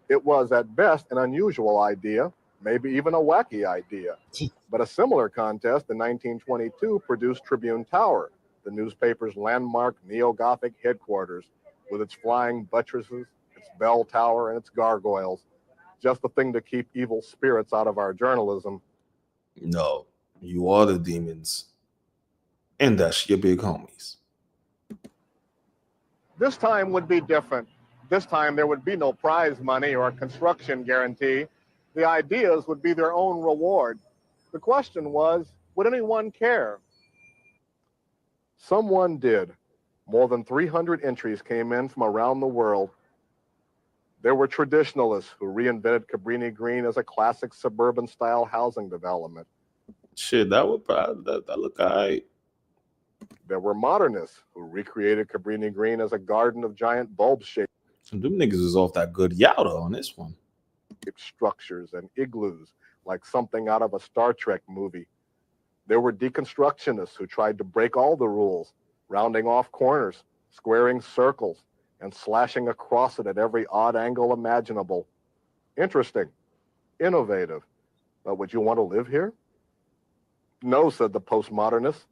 It was at best an unusual idea, maybe even a wacky idea. But a similar contest in 1922 produced Tribune Tower, the newspaper's landmark neo-Gothic headquarters, with its flying buttresses, its bell tower, and its gargoyles. Just the thing to keep evil spirits out of our journalism. No, you are the demons. And that's your big homies. This time would be different. This time there would be no prize money or construction guarantee. The ideas would be their own reward. The question was, would anyone care? Someone did. More than 300 entries came in from around the world. There were traditionalists who reinvented Cabrini Green as a classic suburban-style housing development. Shit, that would probably that look alright. There were modernists who recreated Cabrini Green as a garden of giant bulb-shaped Them niggas was off that good yowda on this one. structures and igloos, like something out of a Star Trek movie. There were deconstructionists who tried to break all the rules, rounding off corners, squaring circles, and slashing across it at every odd angle imaginable. Interesting, innovative, but would you want to live here? No, said the postmodernists.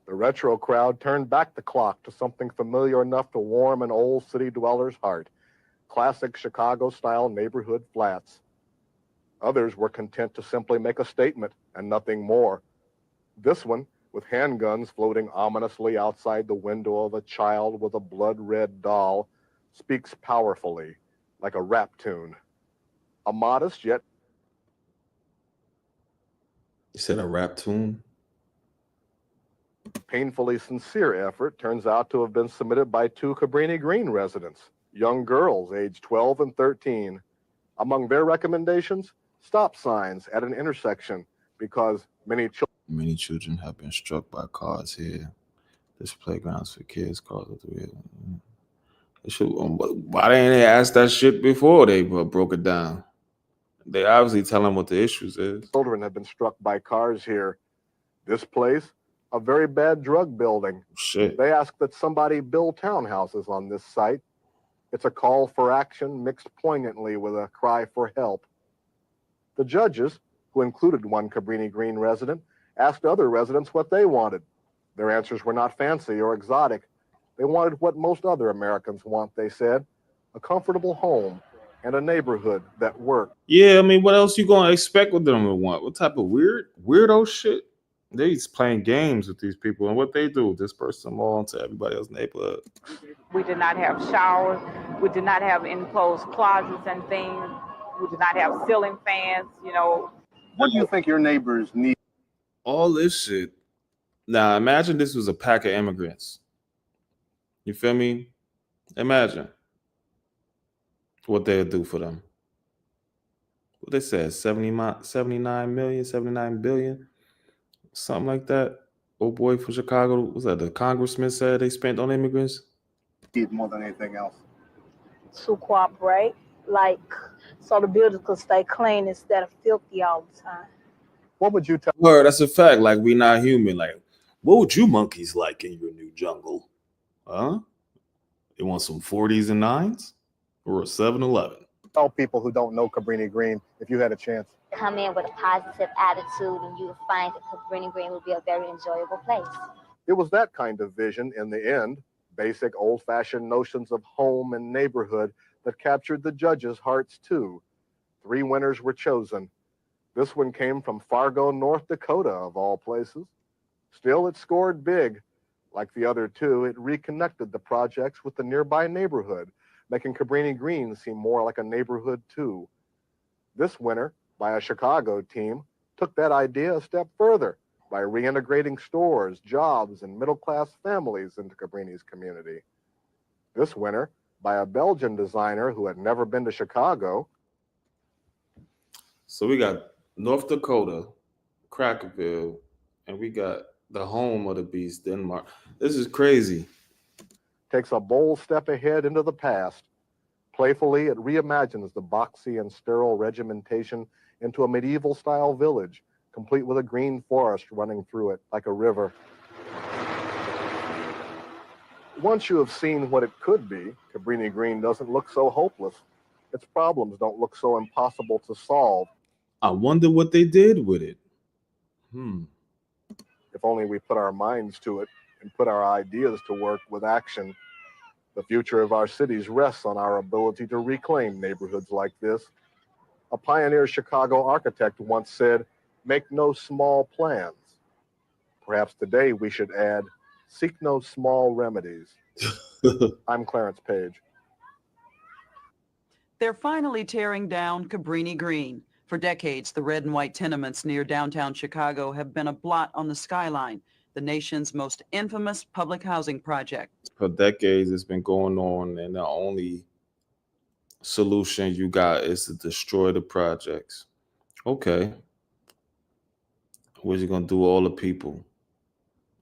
The retro crowd turned back the clock to something familiar enough to warm an old city dweller's heart. Classic Chicago-style neighborhood flats. Others were content to simply make a statement and nothing more. This one, with handguns floating ominously outside the window of a child with a blood-red doll, speaks powerfully, like a rap tune. A modest yet... You said a rap tune? painfully sincere effort turns out to have been submitted by two Cabrini Green residents, young girls aged 12 and 13. Among their recommendations, stop signs at an intersection because many children have been struck by cars here. This playgrounds for kids. Cars of the why didn't they ask that shit before they broke it down? They obviously tell them what the issues is. Children have been struck by cars here. This place, a very bad drug building. Shit. They ask that somebody build townhouses on this site. It's a call for action mixed poignantly with a cry for help. The judges, who included one Cabrini Green resident, asked other residents what they wanted. Their answers were not fancy or exotic. They wanted what most other Americans want, they said, a comfortable home and a neighborhood that worked. Yeah, I mean, what else you gonna expect with them to want? What type of weirdo shit? They just playing games with these people, and what they do, disperse them all into everybody else's neighborhood. We did not have showers. We did not have enclosed closets and things. We did not have ceiling fans, you know. What do you think your neighbors need? All this shit. Now, imagine this was a pack of immigrants. You feel me? Imagine what they'd do for them. What they said, 79 million, 79 billion, something like that. Old boy from Chicago, was that the congressman said they spent on immigrants? More than anything else. To cooperate, like, so the buildings could stay clean instead of filthy all the time. What would you tell? Word, that's a fact. Like, we not human. Like, what would you monkeys like in your new jungle? Huh? You want some 40s and 9s? Or a 7-Eleven? Tell people who don't know Cabrini Green, if you had a chance. Come in with a positive attitude and you will find that Cabrini Green will be a very enjoyable place. It was that kind of vision in the end, basic old-fashioned notions of home and neighborhood, that captured the judges' hearts too. 3 winners were chosen. This one came from Fargo, North Dakota, of all places. Still, it scored big. Like the other two, it reconnected the projects with the nearby neighborhood, making Cabrini Green seem more like a neighborhood too. This winter, by a Chicago team, took that idea a step further by reintegrating stores, jobs, and middle-class families into Cabrini's community. This winter, by a Belgian designer who had never been to Chicago. So we got North Dakota, Crackerville, and we got the home of the beast, Denmark. This is crazy. Takes a bold step ahead into the past. Playfully, it reimagines the boxy and sterile regimentation into a medieval-style village, complete with a green forest running through it like a river. Once you have seen what it could be, Cabrini Green doesn't look so hopeless. Its problems don't look so impossible to solve. I wonder what they did with it. If only we put our minds to it and put our ideas to work with action. The future of our cities rests on our ability to reclaim neighborhoods like this. A pioneer Chicago architect once said, "Make no small plans." Perhaps today we should add, "Seek no small remedies." I'm Clarence Page. They're finally tearing down Cabrini Green. For decades, the red and white tenements near downtown Chicago have been a blot on the skyline, the nation's most infamous public housing project. For decades, it's been going on, and the only solution you got is to destroy the projects. Okay. What's you gonna do, all the people?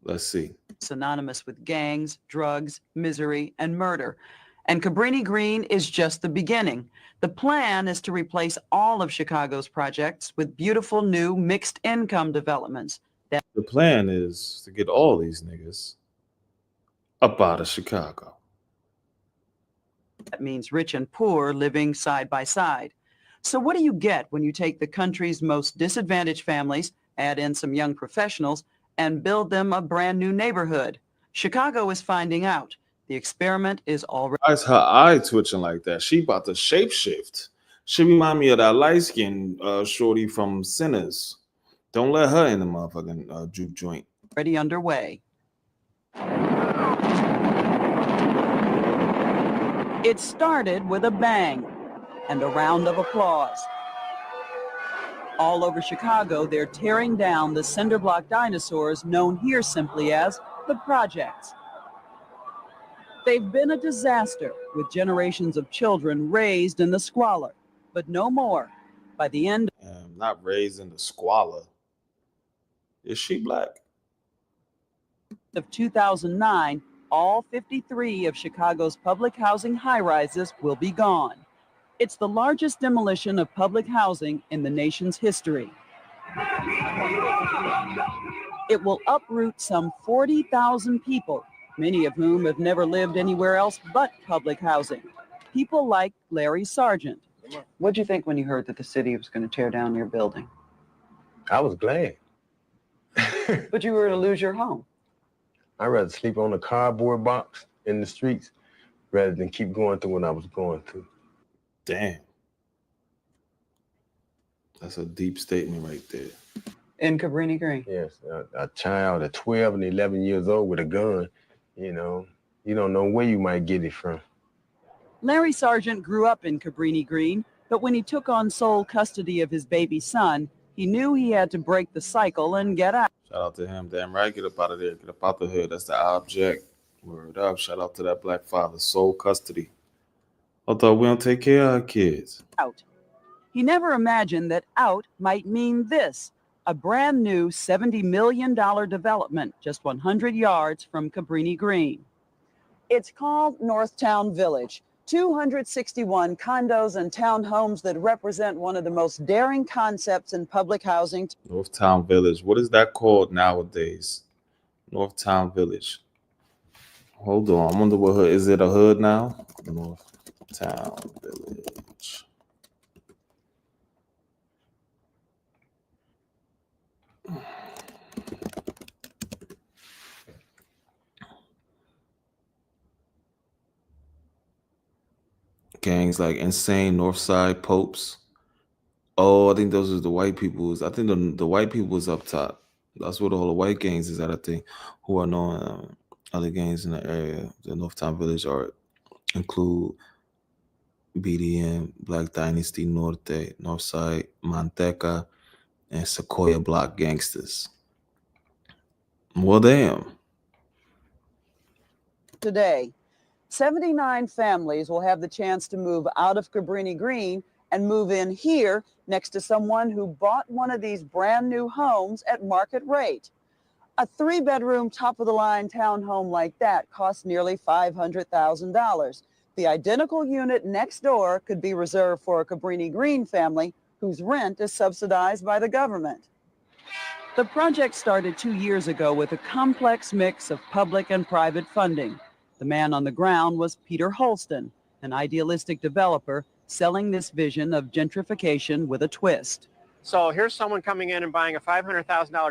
Let's see. Synonymous with gangs, drugs, misery, and murder. And Cabrini Green is just the beginning. The plan is to replace all of Chicago's projects with beautiful new mixed income developments. The plan is to get all these niggas up out of Chicago. That means rich and poor living side by side. So what do you get when you take the country's most disadvantaged families, add in some young professionals, and build them a brand new neighborhood? Chicago is finding out. The experiment is already... Why is her eye twitching like that? She about to shapeshift. She remind me of that light-skinned shorty from Sinners. Don't let her in the motherfucking juke joint. Already underway. It started with a bang and a round of applause. All over Chicago, they're tearing down the cinder block dinosaurs known here simply as the projects. They've been a disaster, with generations of children raised in the squalor, but no more. By the end not raised in the squalor. Is she black? Of 2009, all 53 of Chicago's public housing high-rises will be gone. It's the largest demolition of public housing in the nation's history. It will uproot some 40,000 people, many of whom have never lived anywhere else but public housing. People like Larry Sargent. What'd you think when you heard that the city was going to tear down your building? I was glad. But you were to lose your home. I'd rather sleep on a cardboard box in the streets rather than keep going through what I was going through. Damn. That's a deep statement right there. In Cabrini Green? Yes, a child of 12 and 11 years old with a gun, you don't know where you might get it from. Larry Sargent grew up in Cabrini Green, but when he took on sole custody of his baby son, he knew he had to break the cycle and get out. Shout out to him. Damn right. Get up out of there. Get up out the hood. That's the object. Word up. Shout out to that black father. Sole custody. Although we don't take care of our kids. Out. He never imagined that out might mean this, a brand new $70 million development just 100 yards from Cabrini Green. It's called Northtown Village. 261 condos and townhomes that represent one of the most daring concepts in public housing. Northtown Village. What is that called nowadays? Northtown Village. Hold on. I wonder what hood. Is it a hood now? Northtown Village. Gangs like Insane, Northside, Popes, Oh, I think those are the white peoples. I think the white people's up top. That's where all the white gangs is at, I think, who are known. Other gangs in the area, the Northtown Village, are include BDM, Black Dynasty, Norte, Northside, Manteca, and Sequoia Block Gangsters. Well, damn. Today, 79 families will have the chance to move out of Cabrini Green and move in here next to someone who bought one of these brand new homes at market rate. A 3-bedroom, top-of-the-line townhome like that costs nearly $500,000. The identical unit next door could be reserved for a Cabrini Green family whose rent is subsidized by the government. The project started 2 years ago with a complex mix of public and private funding. The man on the ground was Peter Holston, an idealistic developer selling this vision of gentrification with a twist. So here's someone coming in and buying a $500,000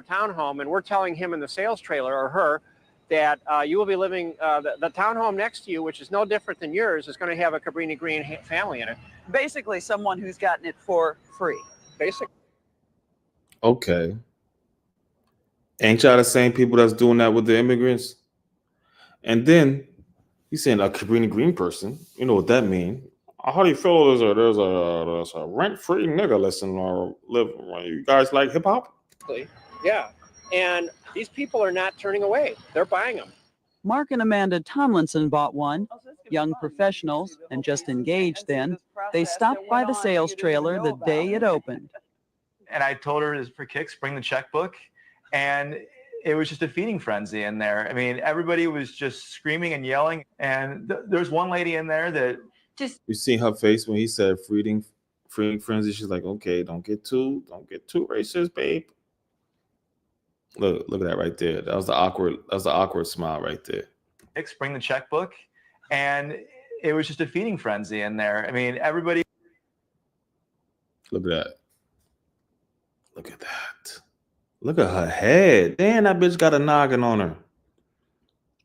townhome, and we're telling him in the sales trailer, or her, that you will be living, the townhome next to you, which is no different than yours, is going to have a Cabrini Green family in it. Basically, someone who's gotten it for free. Basically. Okay. Ain't y'all the same people that's doing that with the immigrants? And then he's saying a Cabrini Green person. You know what that means? How do you feel? There's a rent-free nigga listen or live. You guys like hip hop? Yeah. And these people are not turning away. They're buying them. Mark and Amanda Tomlinson bought one. Young professionals and just engaged then. They stopped by the sales trailer the day it opened. And I told her, for kicks, bring the checkbook. And it was just a feeding frenzy in there. I mean, everybody was just screaming and yelling. And there's one lady in there that just... You seen her face when he said freeing frenzy? She's like, okay, don't get too racist, babe. Look at that right there. That was the awkward smile right there. Kicks, bring the checkbook. And it was just a feeding frenzy in there. I mean, everybody... Look at that. Look at that. Look at her head. Damn, that bitch got a noggin on her.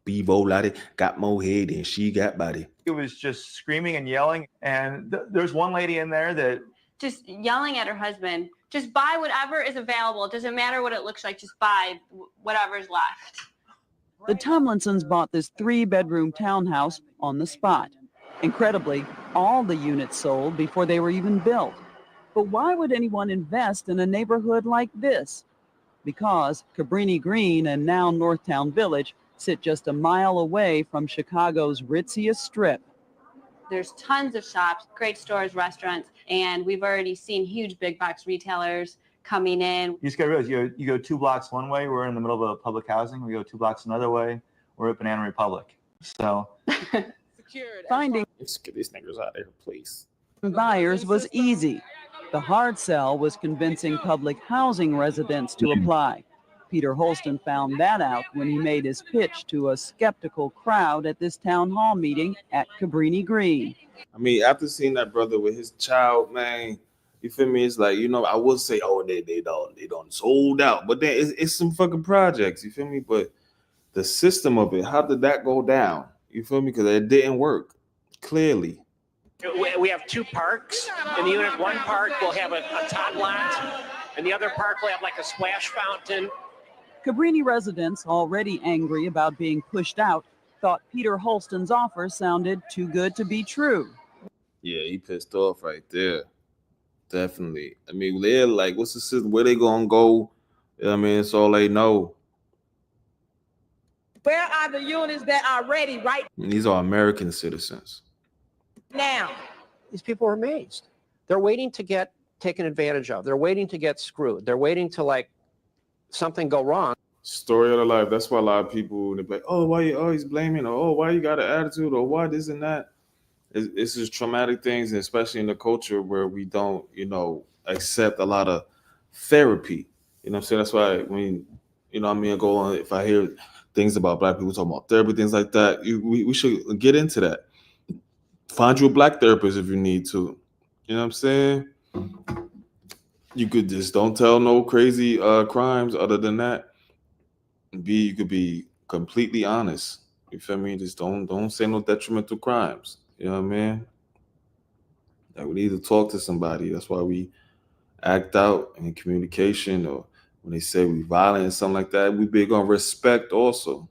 Bebo Lottie got more head than she got body. It was just screaming and yelling. And there's one lady in there that... Just yelling at her husband. Just buy whatever is available. It doesn't matter what it looks like. Just buy whatever's left. The Tomlinsons bought this 3-bedroom townhouse on the spot. Incredibly, all the units sold before they were even built. But why would anyone invest in a neighborhood like this? Because Cabrini Green and now Northtown Village sit just a mile away from Chicago's ritziest strip. There's tons of shops, great stores, restaurants, and we've already seen huge big box retailers coming in. You just got to realize you go 2 blocks one way, we're in the middle of a public housing. We go 2 blocks another way, we're at Banana Republic. So finding let's get these niggas out of here, please. Buyers was easy. The hard sell was convincing public housing residents to apply. Peter Holston found that out when he made his pitch to a skeptical crowd at this town hall meeting at Cabrini Green. I mean, after seeing that brother with his child, man, you feel me? It's like, I would say, oh, they don't sold out, but then it's some fucking projects, you feel me? But the system of it, how did that go down? You feel me? Because it didn't work, clearly. We have 2 parks. In the unit, one park will have a tot lot, and the other park will have like a splash fountain. Cabrini residents, already angry about being pushed out, thought Peter Holston's offer sounded too good to be true. Yeah, he pissed off right there. Definitely. I mean, they're like, what's the system? Where they gonna go? I mean, it's all they know. Where are the units that are ready right And these are American citizens. now? These people are amazed. They're waiting to get taken advantage of. They're waiting to get screwed. They're waiting to something go wrong. Story of their life. That's why a lot of people, they're like, oh, why you always blaming? Or, oh, why you got an attitude? Or why this and that? It's just traumatic things, and especially in the culture where we don't, accept a lot of therapy. You know what I'm saying? That's why when, I go on, if I hear things about Black people talking about therapy, things like that, we should get into that. Find you a Black therapist if you need to. You know what I'm saying? You could just don't tell no crazy crimes other than that. You could be completely honest. You feel me? Just don't say no detrimental crimes. You know what I mean? Like, we need to talk to somebody. That's why we act out in communication, or when they say we violent and something like that, we big on respect also.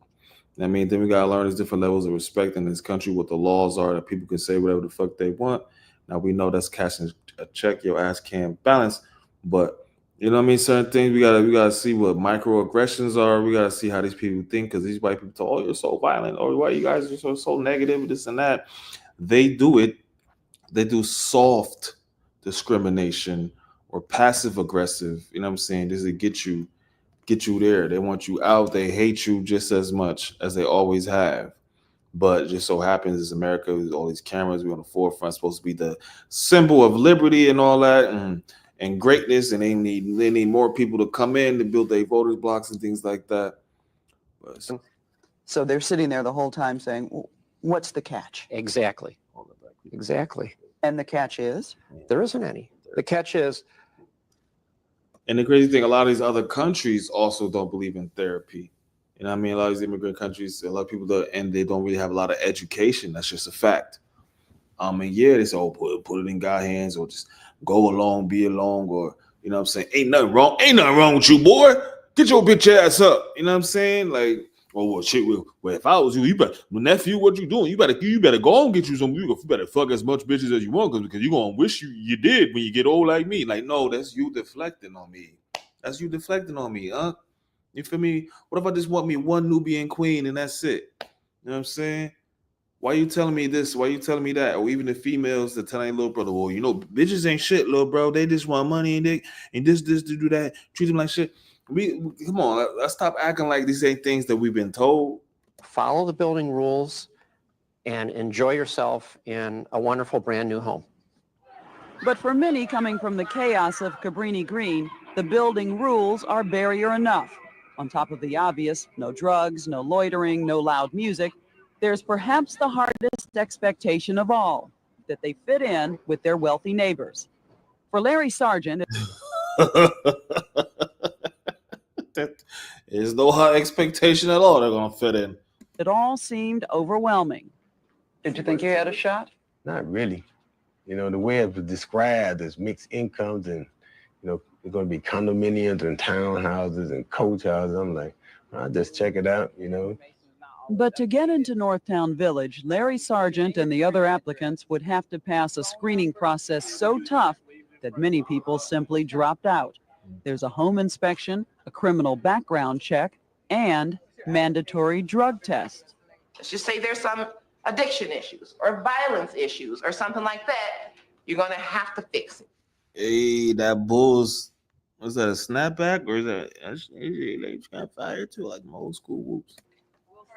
I mean, then we gotta learn these different levels of respect in this country, what the laws are, that people can say whatever the fuck they want. Now we know that's cashing a check your ass can't balance, but you know what I mean. Certain things we gotta see what microaggressions are. We gotta see how these people think, because these white people talk, oh, you're so violent, or why you guys are so negative, this and that. They do it. They do soft discrimination or passive aggressive. You know what I'm saying? This is to get you there. They want you out. They hate you just as much as they always have. But it just so happens is America with all these cameras, we're on the forefront, supposed to be the symbol of liberty and all that, and greatness, and they need more people to come in to build their voters blocks and things like that. But So they're sitting there the whole time saying, what's the catch? Exactly. Exactly. And the catch is? There isn't any. The catch is, and the crazy thing, a lot of these other countries also don't believe in therapy. You know what I mean? A lot of these immigrant countries, a lot of people and they don't really have a lot of education. That's just a fact. And yeah, they say, oh, put it in God's hands, or just go along, be along, or you know what I'm saying? Ain't nothing wrong with you, boy. Get your bitch ass up. You know what I'm saying? Like, oh well, shit. Well, if I was you, nephew, what you doing? You better go and get you some. You better fuck as much bitches as you want, because you gonna wish you did when you get old like me. Like, no, that's you deflecting on me. That's you deflecting on me, huh? You feel me? What if I just want me one Nubian queen and that's it? You know what I'm saying? Why you telling me this? Why you telling me that? Or even the females that telling little brother, well, you know, bitches ain't shit, little bro. They just want money and this to do that. Treat them like shit. We come on, let's stop acting like these ain't things that we've been told. follow the building rules and enjoy yourself in a wonderful brand new home. But for many coming from the chaos of Cabrini Green, the building rules are barrier enough. On top of the obvious, no drugs, no loitering, no loud music, there's perhaps the hardest expectation of all, that they fit in with their wealthy neighbors. For Larry Sargent, There's no high expectation at all they're gonna fit in. It all seemed overwhelming. Did you think you had a shot? Not really. You know, the way it was described as mixed incomes, and you know, there's going to be condominiums and townhouses and coach houses. I'm like, I'll just check it out, you know. But to get into Northtown Village, Larry Sargent and the other applicants would have to pass a screening process so tough that many people simply dropped out. There's a home inspection, a criminal background check, and mandatory drug tests. Let's just say there's some addiction issues or violence issues or something like that, you're going to have to fix it. Hey, that Bulls, was that a snapback, or is that they got fired too, like my old school whoops?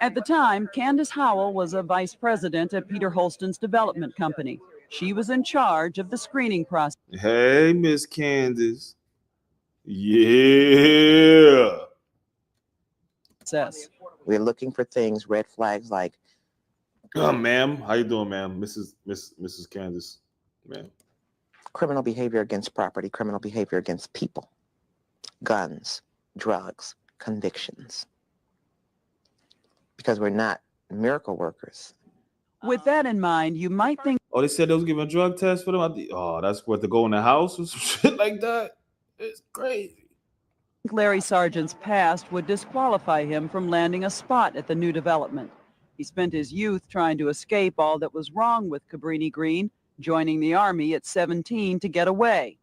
At the time, Candace Howell was a vice president at Peter Holston's development company. She was in charge of the screening process. Hey, Miss Candace. Yeah. We're looking for things, red flags like, Ma'am, how you doing, ma'am? Mrs. Candace, ma'am. criminal behavior against property, criminal behavior against people, guns, drugs, convictions. Because we're not miracle workers. With that in mind, you might think, Oh, they said they was giving a drug test for them. Oh, that's what, to go in the house or some shit like that. It's crazy. Larry Sargent's past would disqualify him from landing a spot at the new development. He spent his youth trying to escape all that was wrong with Cabrini Green, joining the Army at 17 to get away.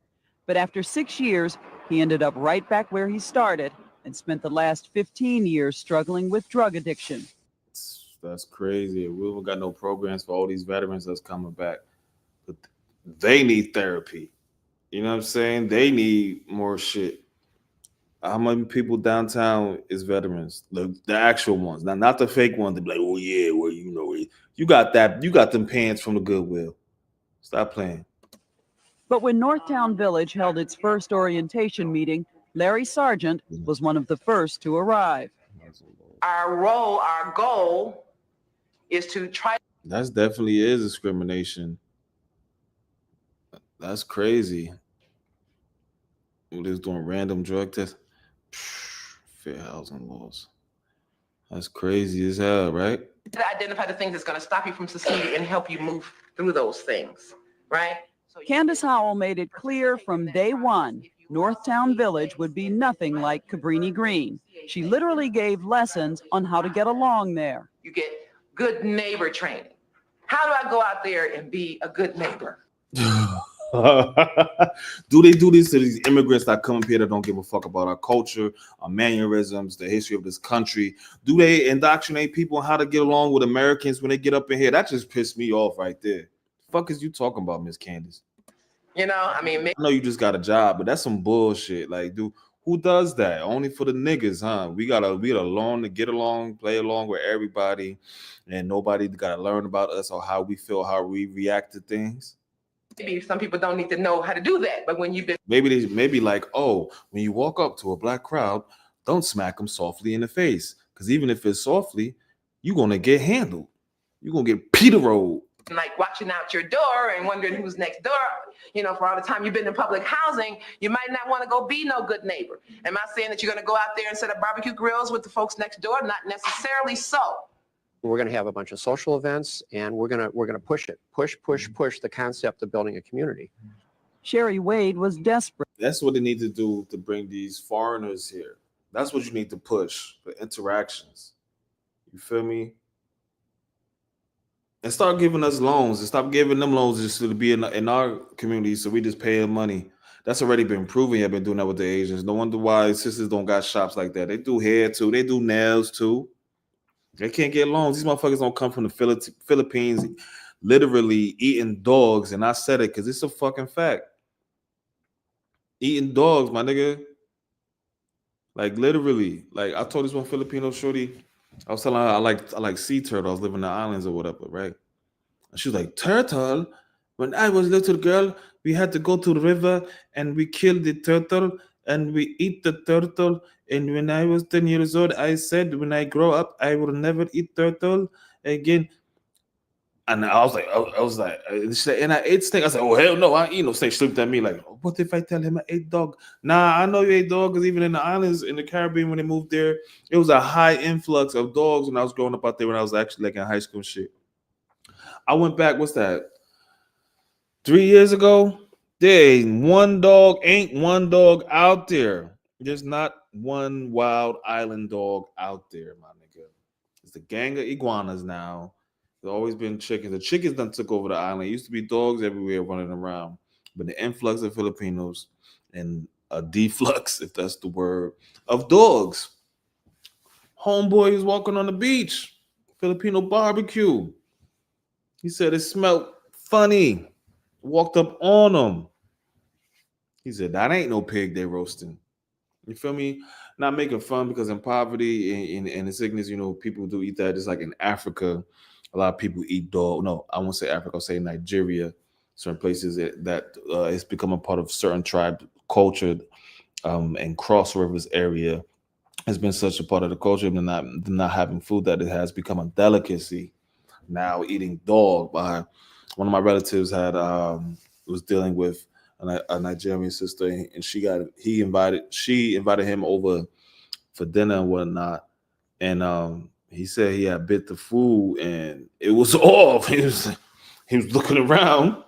But after 6 years, he ended up right back where he started and spent the last 15 years struggling with drug addiction. That's crazy. We haven't got no programs for all these veterans that's coming back. But they need therapy. You know what I'm saying? They need more shit. How many people downtown is veterans? The actual ones, not the fake ones. They be like, oh yeah, well, you know, you got them pants from the Goodwill. Stop playing. But when Northtown Village held its first orientation meeting, Larry Sargent was one of the first to arrive. Our goal is to try. That's definitely is discrimination. That's crazy. We're just doing random drug tests. Fair housing laws. That's crazy as hell, right? To identify the things that's going to stop you from succeeding and help you move through those things, right? Candace Howell made it clear from day one, Northtown Village would be nothing like Cabrini Green. She literally gave lessons on how to get along there. You get good neighbor training. How do I go out there and be a good neighbor? Do they do this to these immigrants that come up here that don't give a fuck about our culture, our mannerisms, the history of this country? Do they indoctrinate people on how to get along with Americans when they get up in here? That just pissed me off right there. The fuck is you talking about, Miss Candace? You know, I mean, I know you just got a job, but that's some bullshit. Like, dude, who does that? Only for the niggas, huh? We gotta learn to get along, play along with everybody, and nobody gotta learn about us or how we feel, how we react to things. maybe some people don't need to know how to do that, but when you've been Maybe like, oh, when you walk up to a black crowd, don't smack them softly in the face, because even if it's softly, you're gonna get handled. You're gonna get Peter rolled. like watching out your door and wondering who's next door, you know, for all the time you've been in public housing, you might not want to go be no good neighbor. Am I saying that you're going to go out there and set up barbecue grills with the folks next door? Not necessarily so. We're going to have a bunch of social events, and we're going to push the concept of building a community. Sherry Wade was desperate. That's what they need to do to bring these foreigners here. That's what you need to push, for interactions. You feel me? And start giving us loans and stop giving them loans just to be in our community, so we just pay them money. That's already been proven. You've been doing that with the Asians. No wonder why sisters don't got shops like that. They do hair too. They do nails too. They can't get loans. These motherfuckers don't come from the Philippines literally eating dogs. And I said it because it's a fucking fact. Eating dogs, my nigga. Like literally. Like I told this one Filipino shorty, I was telling her I like sea turtles. I live in the islands or whatever, right? And she was like, turtle? When I was a little girl, we had to go to the river and we killed the turtle and we eat the turtle. And when I was 10 years old, I said, when I grow up, I will never eat turtle again. And I was like, and I ate steak. I said, oh, hell no, I ain't eat no steak. She looked at me like, what if I tell him I ate dog? Nah, I know you ate dog, because even in the islands, in the Caribbean, when they moved there, it was a high influx of dogs when I was growing up out there when I was actually like in high school and shit. I went back, what's that? 3 years ago? There ain't one dog out there. There's not one wild island dog out there, my nigga. It's a gang of iguanas now. There's always been chickens. The chickens done took over the island. It used to be dogs everywhere running around. But the influx of Filipinos and a deflux, if that's the word, of dogs. Homeboy was walking on the beach. Filipino barbecue. He said it smelled funny. Walked up on him. He said, that ain't no pig they roasting. You feel me? Not making fun, because in poverty and in sickness, you know, people do eat that. Just like in Africa, a lot of people eat dog. No, I won't say Africa. I'll say Nigeria. Certain places that it's become a part of certain tribe culture, and Cross Rivers area has been such a part of the culture. They're not having food, that it has become a delicacy. Now eating dog. By one of my relatives was dealing with a Nigerian sister, and she invited him over for dinner and whatnot, and he said he had bit the food and it was off. He was looking around.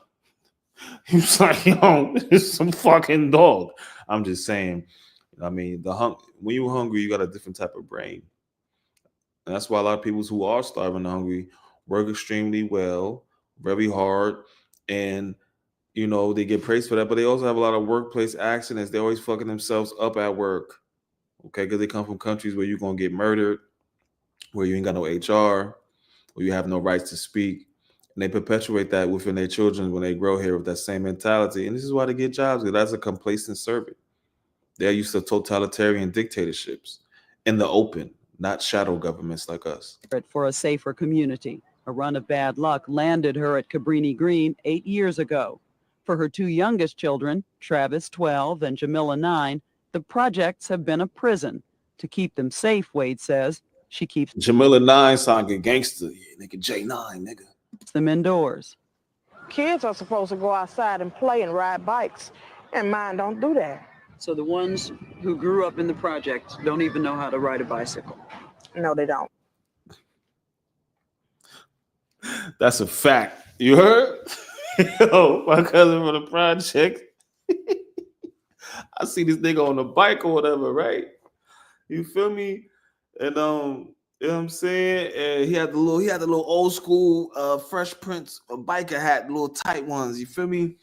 He was like, yo, it's some fucking dog. I'm just saying. I mean, when you're hungry, you got a different type of brain. And that's why a lot of people who are starving and hungry work extremely well, very hard, and you know, they get praised for that, but they also have a lot of workplace accidents. They're always fucking themselves up at work. Okay, because they come from countries where you're gonna get murdered, where you ain't got no HR, where you have no rights to speak. And they perpetuate that within their children when they grow here with that same mentality. And this is why they get jobs, because that's a complacent servant. They're used to totalitarian dictatorships in the open, not shadow governments like us. For a safer community. A run of bad luck landed her at Cabrini Green 8 years ago. For her two youngest children, Travis, 12, and Jamila, 9, the projects have been a prison. To keep them safe, Wade says, she keeps Jamila 9 sound good gangster. Yeah, nigga, J9, nigga. them indoors. Kids are supposed to go outside and play and ride bikes, and mine don't do that. So the ones who grew up in the projects don't even know how to ride a bicycle. No, they don't. That's a fact. You heard? Yo, my cousin from the project. I see this nigga on the bike or whatever, right? You feel me? And you know what I'm saying? And he had the little old school Fresh Prince biker hat, little tight ones. You feel me?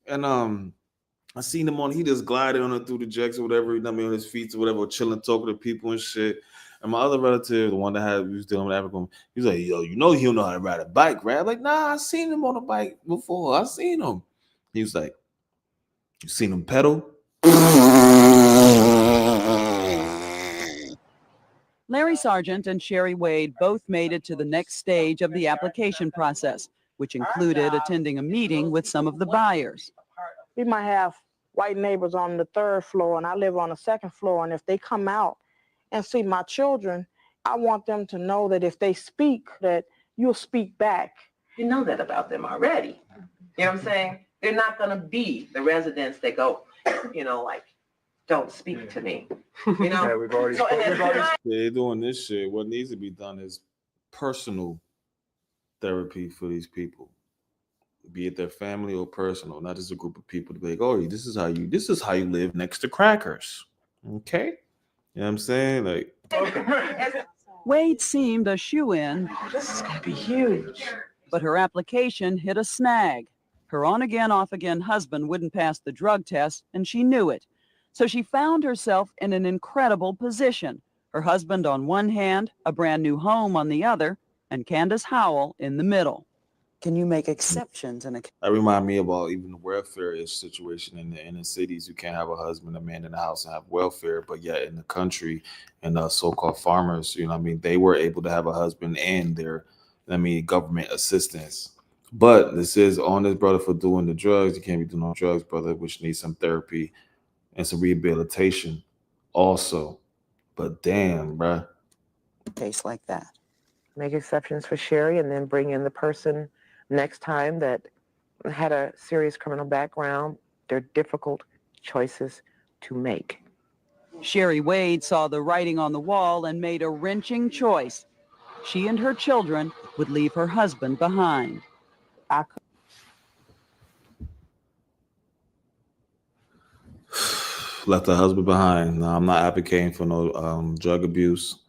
And I seen him on. He just glided on it through the jacks or whatever. You know what I mean, on his feet or whatever, chilling, talking to people and shit. And my other relative, the one that was dealing with African, he was like, "Yo, you know he don't know how to ride a bike, right?" I'm like, "Nah, I seen him on a bike before. I seen him." He was like, "You seen him pedal?" Larry Sargent and Sherry Wade both made it to the next stage of the application process, which included attending a meeting with some of the buyers. We might have white neighbors on the 3rd floor and I live on the 2nd floor. And if they come out and see my children, I want them to know that if they speak, that you'll speak back. You know that about them already. You know what I'm saying? They're not going to be the residents that go, like, don't speak to me. You know? Yeah, we've already They're doing this shit. What needs to be done is personal therapy for these people, be it their family or personal, not just a group of people to be like, "Oh, this is how you live next to crackers." Okay, you know what I'm saying? Like, Wade seemed a shoo-in. This is going to be huge. But her application hit a snag. Her on-again, off-again husband wouldn't pass the drug test, and she knew it. So she found herself in an incredible position. Her husband on one hand, a brand new home on the other, and Candace Howell in the middle. Can you make exceptions in a that remind me about even the welfare situation in the inner cities. You can't have a husband, a man in the house and have welfare, but yet in the country and so-called farmers, you know what I mean, they were able to have a husband and their, government assistance. But this is on this brother for doing the drugs. You can't be doing no drugs, brother, which needs some therapy and some rehabilitation also. But damn, bruh. case like that? Make exceptions for Sherry and then bring in the person next time that had a serious criminal background. They're difficult choices to make. Sherry Wade saw the writing on the wall and made a wrenching choice. She and her children would leave her husband behind. Left her husband behind. No, I'm not advocating for no drug abuse.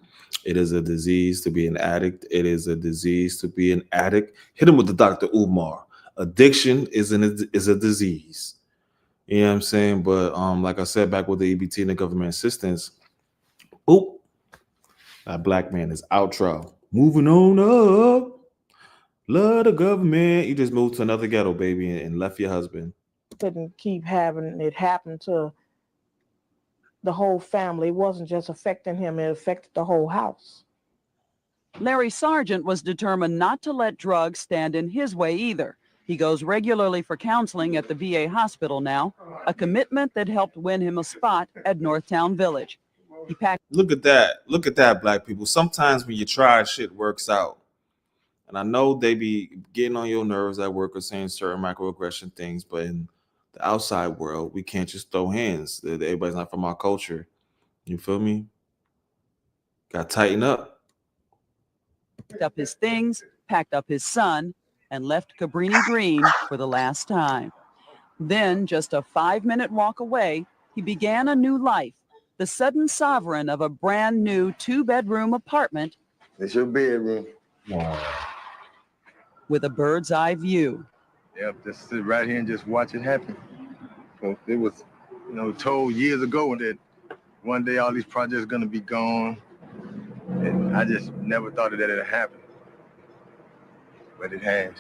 It is a disease to be an addict. It is a disease to be an addict. Hit him with the Dr. Umar. Addiction is a disease. You know what I'm saying? But like I said, back with the EBT and the government assistance, boop, that black man is outro. Moving on up. Love the government. You just moved to another ghetto, baby, and left your husband. Couldn't keep having it happen to the whole family. It wasn't just affecting him, it affected the whole house. Larry Sargent was determined not to let drugs stand in his way either. He goes regularly for counseling at the VA hospital now, a commitment that helped win him a spot at Northtown Village. He packed. Look at that, black people. Sometimes when you try, shit works out. And I know they be getting on your nerves at work or saying certain microaggression things, but in the outside world, we can't just throw hands. Everybody's not from our culture. You feel me? Got to tighten up. Picked up his things, packed up his son, and left Cabrini Green for the last time. Then, just a 5-minute walk away, he began a new life, the sudden sovereign of a brand new 2-bedroom apartment. It's your bedroom. Wow. With a bird's eye view. Yep, just sit right here and just watch it happen. So it was, told years ago that one day all these projects are gonna be gone. And I just never thought that it'd happen. But it has.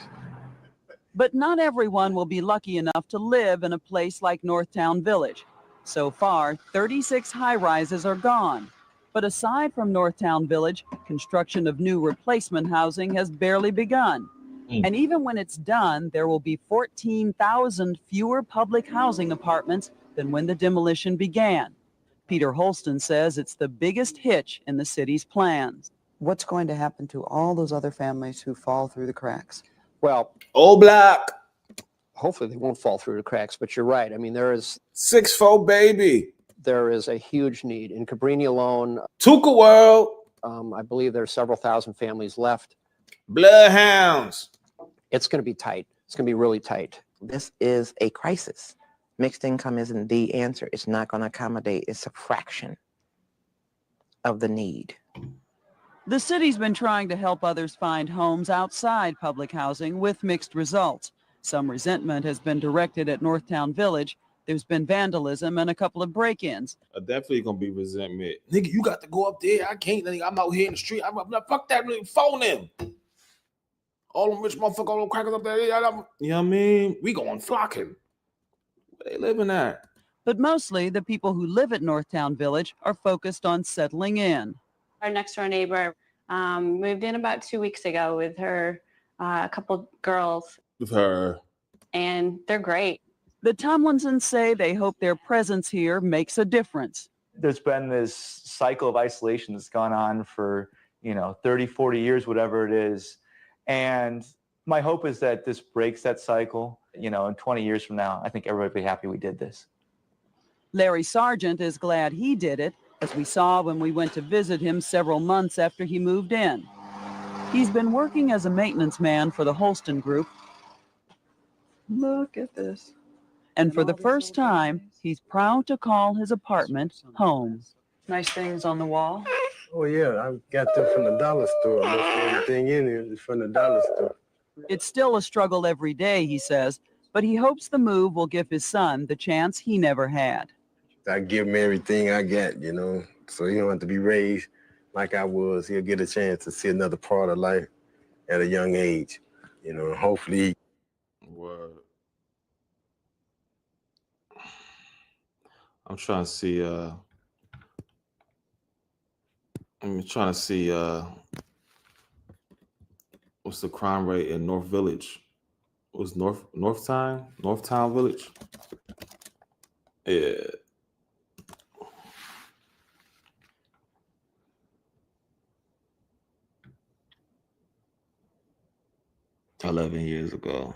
But not everyone will be lucky enough to live in a place like Northtown Village. So far, 36 high-rises are gone. But aside from Northtown Village, construction of new replacement housing has barely begun. And even when it's done, there will be 14,000 fewer public housing apartments than when the demolition began. Peter Holston says it's the biggest hitch in the city's plans. What's going to happen to all those other families who fall through the cracks? Well, old black. Hopefully they won't fall through the cracks, but you're right. I mean, there is 6'4" baby. There is a huge need in Cabrini alone. Tuka World. I believe there are several thousand families left. Bloodhounds. It's going to be tight. It's going to be really tight. This is a crisis. Mixed income isn't the answer. It's not going to accommodate. It's a fraction of the need. The city's been trying to help others find homes outside public housing with mixed results. Some resentment has been directed at Northtown Village. There's been vandalism and a couple of break-ins. Definitely gonna be resentment. Nigga, you got to go up there. I can't. Nigga, I'm out here in the street. I'm like, fuck that. Nigga, phone them. All them rich motherfuckers, all them crackers up there. You know what I mean? We going flocking. Where they living at? But mostly the people who live at Northtown Village are focused on settling in. Our next door neighbor moved in about 2 weeks ago with her a couple girls. With her. And they're great. The Tomlinsons say they hope their presence here makes a difference. There's been this cycle of isolation that's gone on for, 30, 40 years, whatever it is. And my hope is that this breaks that cycle. In 20 years from now, I think everybody will be happy we did this. Larry Sargent is glad he did it, as we saw when we went to visit him several months after he moved in. He's been working as a maintenance man for the Holston Group. Look at this. And for the first time, he's proud to call his apartment home. Nice things on the wall. Oh, yeah, I got them from the dollar store. Most everything in here is from the dollar store. It's still a struggle every day, he says, but he hopes the move will give his son the chance he never had. I give him everything I got, so he don't have to be raised like I was. He'll get a chance to see another part of life at a young age, hopefully. Word. I'm trying to see, what's the crime rate in North Village? Was Northtown Village? Yeah. $11 years ago.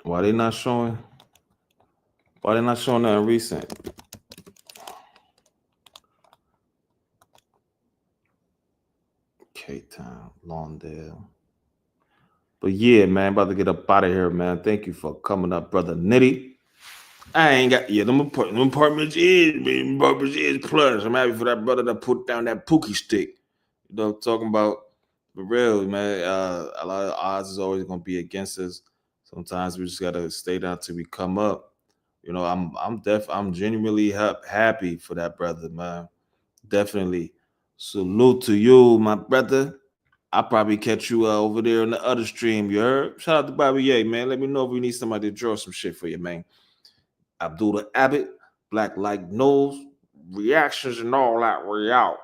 Why they not showing that recent? K-Town, Lawndale. But yeah, man, about to get up out of here, man. Thank you for coming up, brother Nitty. I ain't got them apartments is plush. I'm happy for that brother that put down that pookie stick. Talking about the real, man. A lot of odds is always gonna be against us. Sometimes we just gotta stay down till we come up. I'm genuinely happy for that brother, man. Definitely. Salute to you, my brother. I'll probably catch you over there in the other stream, you heard? Shout out to Bobby Ye, man. Let me know if we need somebody to draw some shit for you, man. Abdullah Abbott, Black Like Nose, reactions and all that. We out.